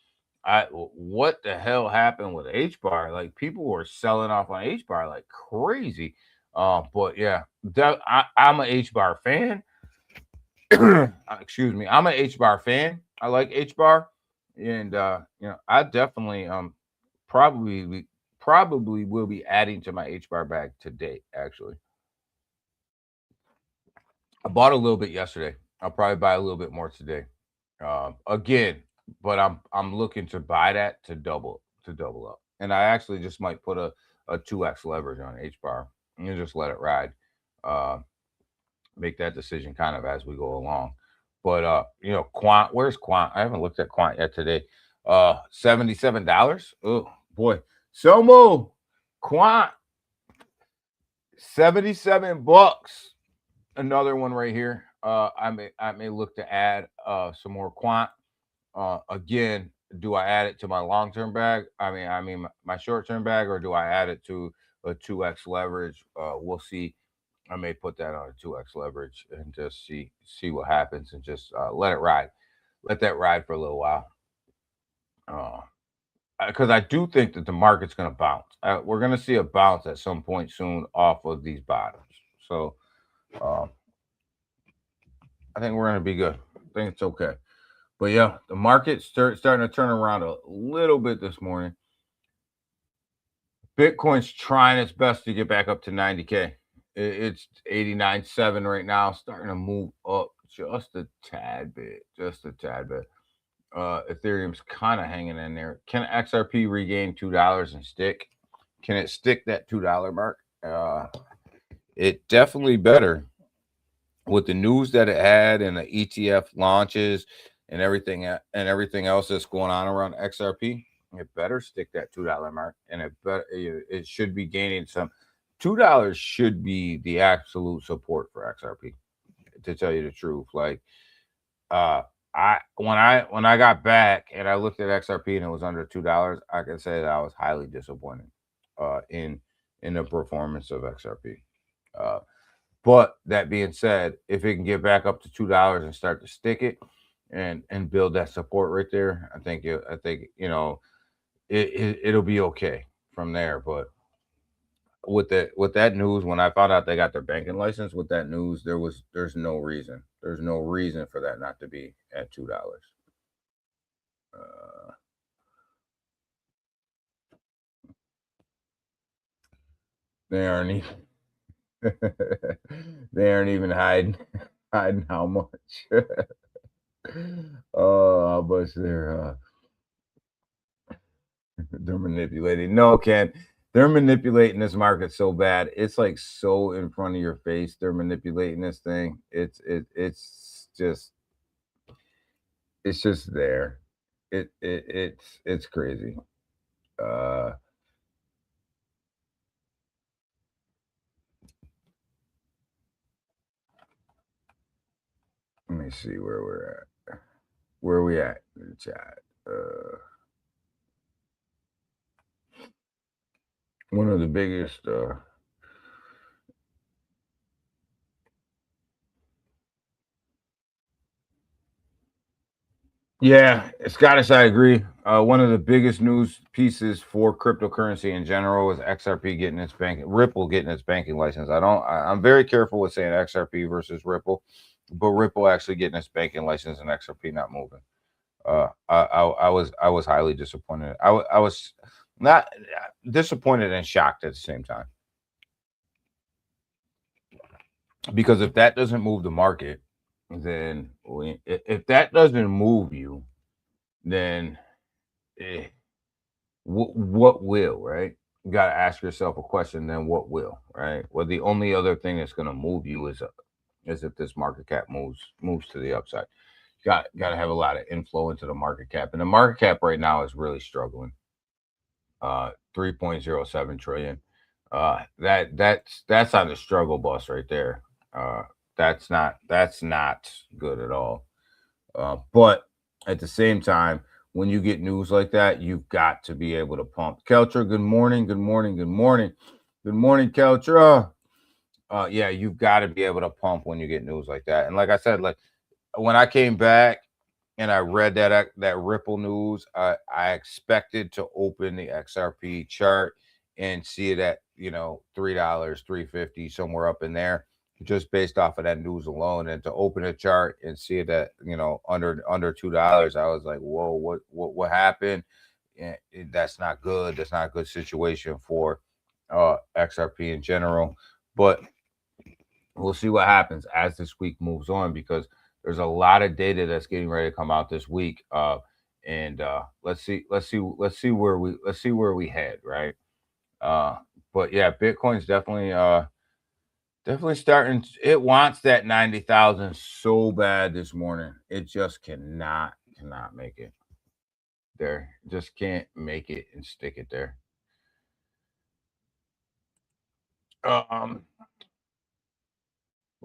the hell happened with H-Bar? Like, people were selling off on H-Bar like crazy. But yeah, I'm an H-Bar fan. Excuse me. I'm an H-Bar fan. I like H-Bar. And I definitely probably will be adding to my H-Bar bag today, actually. I bought a little bit yesterday. I'll probably buy a little bit more today. Again, I'm looking to buy that to double up, and I actually just might put a 2x leverage on H bar and just let it ride. Uh, make that decision kind of as we go along. But Quant, where's Quant? I haven't looked at Quant yet today. $77. Oh boy, Somo Quant, $77. Another one right here. I may look to add some more Quant. Again, do I add it to my long-term bag? I mean my short-term bag, or do I add it to a 2x leverage? We'll see. I may put that on a 2x leverage and just see what happens, and just let it ride. Let that ride for a little while. Because I do think that the market's going to bounce. We're going to see a bounce at some point soon off of these bottoms. So I think we're going to be good. I think it's okay. But yeah, the market's starting to turn around a little bit this morning. Bitcoin's trying its best to get back up to 90K. It's 89.7 right now, starting to move up just a tad bit. Ethereum's kind of hanging in there. Can XRP regain $2 and stick? Can it stick that $2 mark? It definitely better with the news that it had and the ETF launches and everything else that's going on around XRP. It better stick that $2 mark, and it should be gaining some. $2 should be the absolute support for XRP, to tell you the truth. Like, when I got back and I looked at XRP and it was under $2, I can say that I was highly disappointed in the performance of XRP. But that being said, if it can get back up to $2 and start to stick it and build that support right there, I think it'll be okay from there. But with that news, when I found out they got their banking license, with that news, there's no reason for that not to be at $2. They aren't even hiding how much. Oh, how much they're manipulating. No, Ken, they're manipulating this market so bad. It's like so in front of your face. They're manipulating this thing. It's just there. It's crazy. Let me see where we're at. Where are we at in the chat? One of the biggest yeah, Scottish, I agree. One of the biggest news pieces for cryptocurrency in general is XRP getting its Ripple getting its banking license. I'm very careful with saying XRP versus Ripple, but Ripple actually getting its banking license and XRP not moving. I was highly disappointed. I was not disappointed and shocked at the same time, because if that doesn't move the market, then if that doesn't move you, then what will, right? You got to ask yourself a question. Then what will, right? Well, the only other thing that's going to move you is if this market cap moves to the upside. Got to have a lot of inflow into the market cap, and the market cap right now is really struggling. 3.07 trillion. That's on the struggle bus right there. That's not good at all. But at the same time, when you get news like that, you've got to be able to pump. Keltra, good morning, Keltra. Yeah, you've got to be able to pump when you get news like that. And like I said, like when I came back and I read that Ripple news, I expected to open the XRP chart and see it at $3, $3.50, somewhere up in there, just based off of that news alone. And to open a chart and see it at under $2, I was like, whoa, what happened? Yeah, that's not good. That's not a good situation for XRP in general. But we'll see what happens as this week moves on, because there's a lot of data that's getting ready to come out this week. and let's see where we head, right? But yeah, Bitcoin's definitely starting. It wants that 90,000 so bad this morning. It just cannot make it there. Just can't make it and stick it there.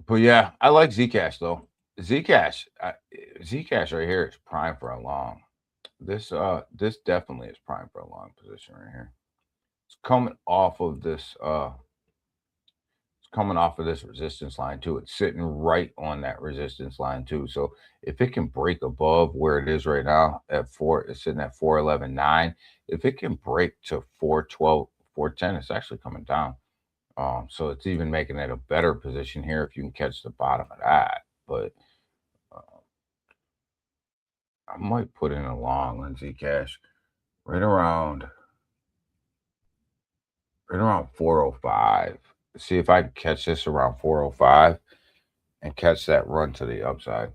But yeah, I like Zcash though. Zcash, Zcash right here is prime for a long. This definitely is prime for a long position right here. It's coming off of this resistance line too. It's sitting right on that resistance line too. So if it can break above where it is right now at it's sitting at 411.9. If it can break to 412, 410, it's actually coming down. So it's even making it a better position here if you can catch the bottom of that. But I might put in a long on Zcash right around 405. See if I can catch this around 405 and catch that run to the upside.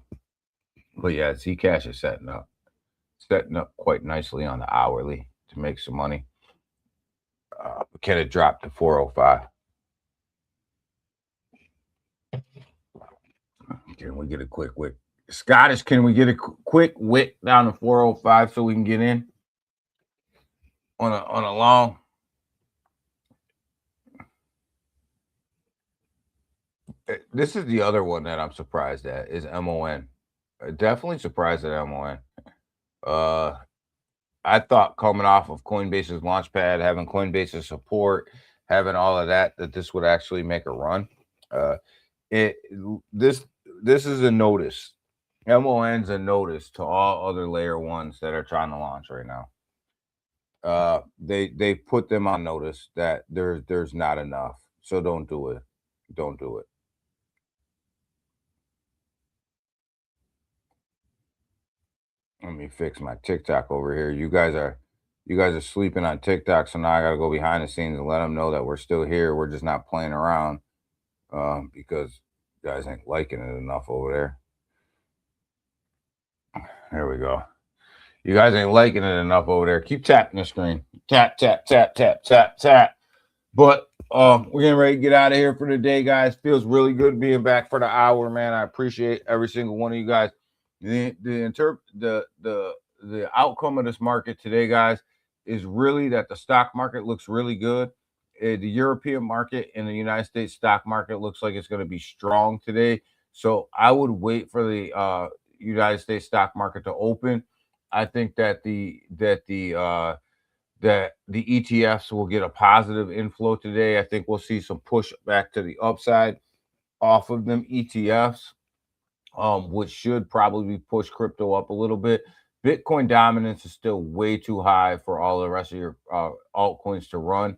But yeah, Zcash is setting up quite nicely on the hourly to make some money. Can it drop to 405? Can we get a quick wick? Scottish, can we get a quick wick down to 405 so we can get in on a long? This is the other one that I'm surprised at is MON. Definitely surprised at MON. I thought coming off of Coinbase's launchpad, having Coinbase's support, having all of that this would actually make a run. This is a notice. MON's a notice to all other layer ones that are trying to launch right now. They put them on notice that there's not enough. So don't do it. Don't do it. Let me fix my TikTok over here. You guys are sleeping on TikTok, so now I gotta go behind the scenes and let them know that we're still here. We're just not playing around because you guys ain't liking it enough over there. There we go. You guys ain't liking it enough over there. Keep tapping the screen. Tap, tap, tap, tap, tap, tap. But we're getting ready to get out of here for the day, guys. Feels really good being back for the hour, man. I appreciate every single one of you guys. The outcome of this market today, guys, is really that the stock market looks really good. The European market and the United States stock market looks like it's going to be strong today. So I would wait for the United States stock market to open. I think that the ETFs will get a positive inflow today. I think we'll see some push back to the upside off of them ETFs, which should probably push crypto up a little bit. Bitcoin dominance is still way too high for all the rest of your altcoins to run.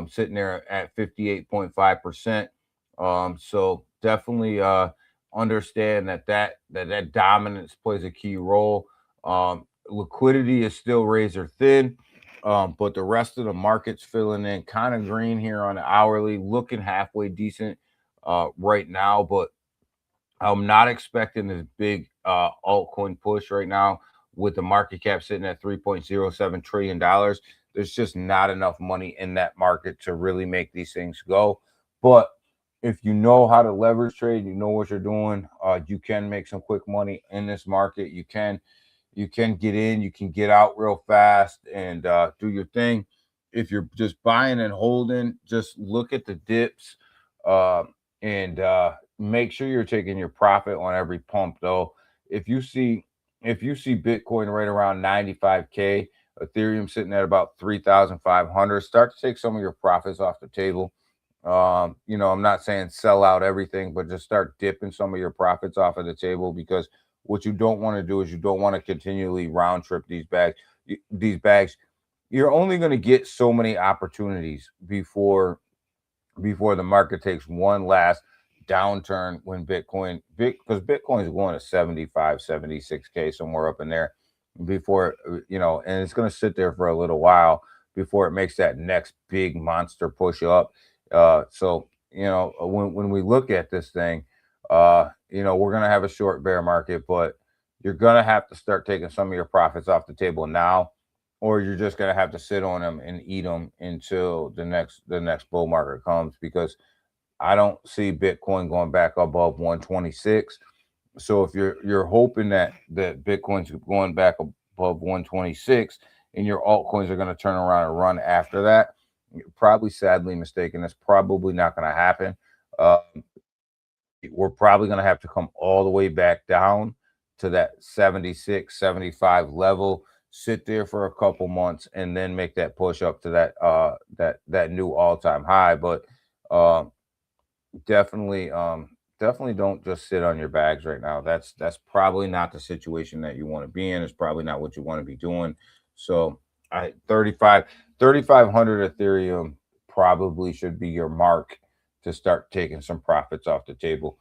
Sitting there at 58.5%. So definitely understand that dominance plays a key role. Liquidity is still razor thin, but the rest of the market's filling in kind of green here on the hourly, looking halfway decent right now, but I'm not expecting this big altcoin push right now with the market cap sitting at $3.07 trillion. There's just not enough money in that market to really make these things go. But if you know how to leverage trade, you know what you're doing, you can make some quick money in this market. You can get in, you can get out real fast and do your thing. If you're just buying and holding, just look at the dips and make sure you're taking your profit on every pump though. If you see Bitcoin right around 95K, Ethereum sitting at about 3,500, start to take some of your profits off the table. I'm not saying sell out everything, but just start dipping some of your profits off of the table, because what you don't want to do is you don't want to continually round trip these bags. You're only going to get so many opportunities before the market takes one last downturn when because Bitcoin is going to 75, 76K, somewhere up in there before, and it's going to sit there for a little while before it makes that next big monster push up. So when we look at this thing, we're going to have a short bear market, but you're going to have to start taking some of your profits off the table now, or you're just going to have to sit on them and eat them until the next bull market comes, because I don't see Bitcoin going back above 126. So if you're hoping that Bitcoin's going back above 126 and your altcoins are going to turn around and run after that, you're probably sadly mistaken. That's probably not going to happen. We're probably going to have to come all the way back down to that 76, 75 level, sit there for a couple months, and then make that push up to that new all-time high. But definitely don't just sit on your bags right now. That's probably not the situation that you want to be in. It's probably not what you want to be doing. So 3,500 Ethereum probably should be your mark to start taking some profits off the table.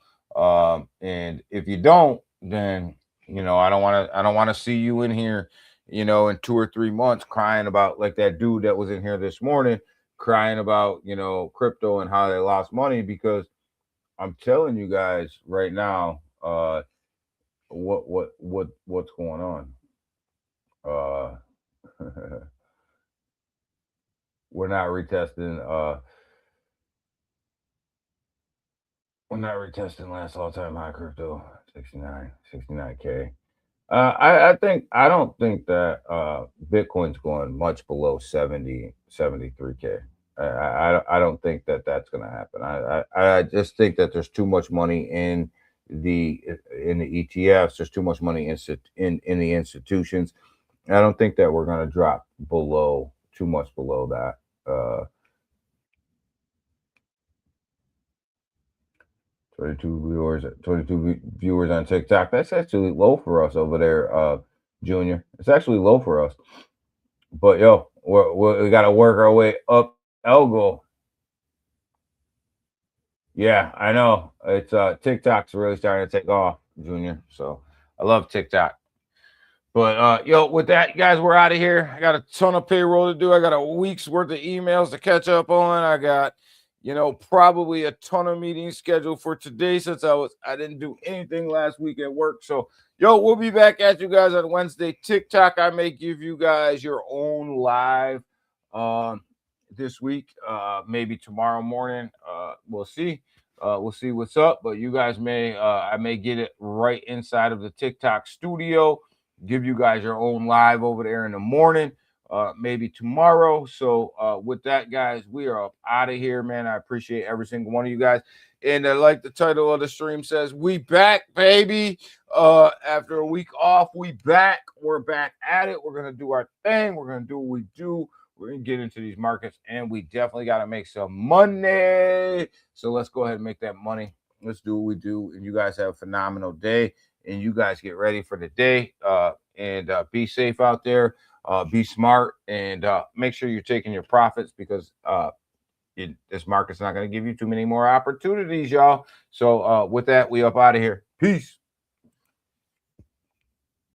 And if you don't, then I don't want to see you in here, in 2 or 3 months crying about, like that dude that was in here this morning crying about, crypto and how they lost money. Because I'm telling you guys right now, what's going on. We're not retesting last all-time high crypto, 69K. I don't think that Bitcoin's going much below 73K. I don't think that that's going to happen. I just think that there's too much money in the ETFs. There's too much money in the institutions. I don't think that we're going to drop too much below that. 22 viewers on TikTok. That's actually low for us over there, Junior. It's actually low for us. But yo, we got to work our way up. Algo. Yeah, I know. It's TikTok's really starting to take off, Junior. So I love TikTok. But yo, with that, you guys, we're out of here. I got a ton of payroll to do. I got a week's worth of emails to catch up on. I got, probably a ton of meetings scheduled for today, since I didn't do anything last week at work. So yo, we'll be back at you guys on Wednesday. TikTok, I may give you guys your own live this week, maybe tomorrow morning. We'll see. We'll see what's up. But you guys I may get it right inside of the TikTok studio. Give you guys your own live over there in the morning, maybe tomorrow. So with that, guys, we are up out of here, man. I appreciate every single one of you guys. And like the title of the stream says, we back, baby. After a week off, we back. We're back at it. We're going to do our thing. We're going to do what we do. We're going to get into these markets, and we definitely got to make some money. So let's go ahead and make that money. Let's do what we do. And you guys have a phenomenal day. And you guys get ready for the day, and be safe out there, be smart, and make sure you're taking your profits, because this market's not going to give you too many more opportunities, y'all. So with that, we up out of here. Peace.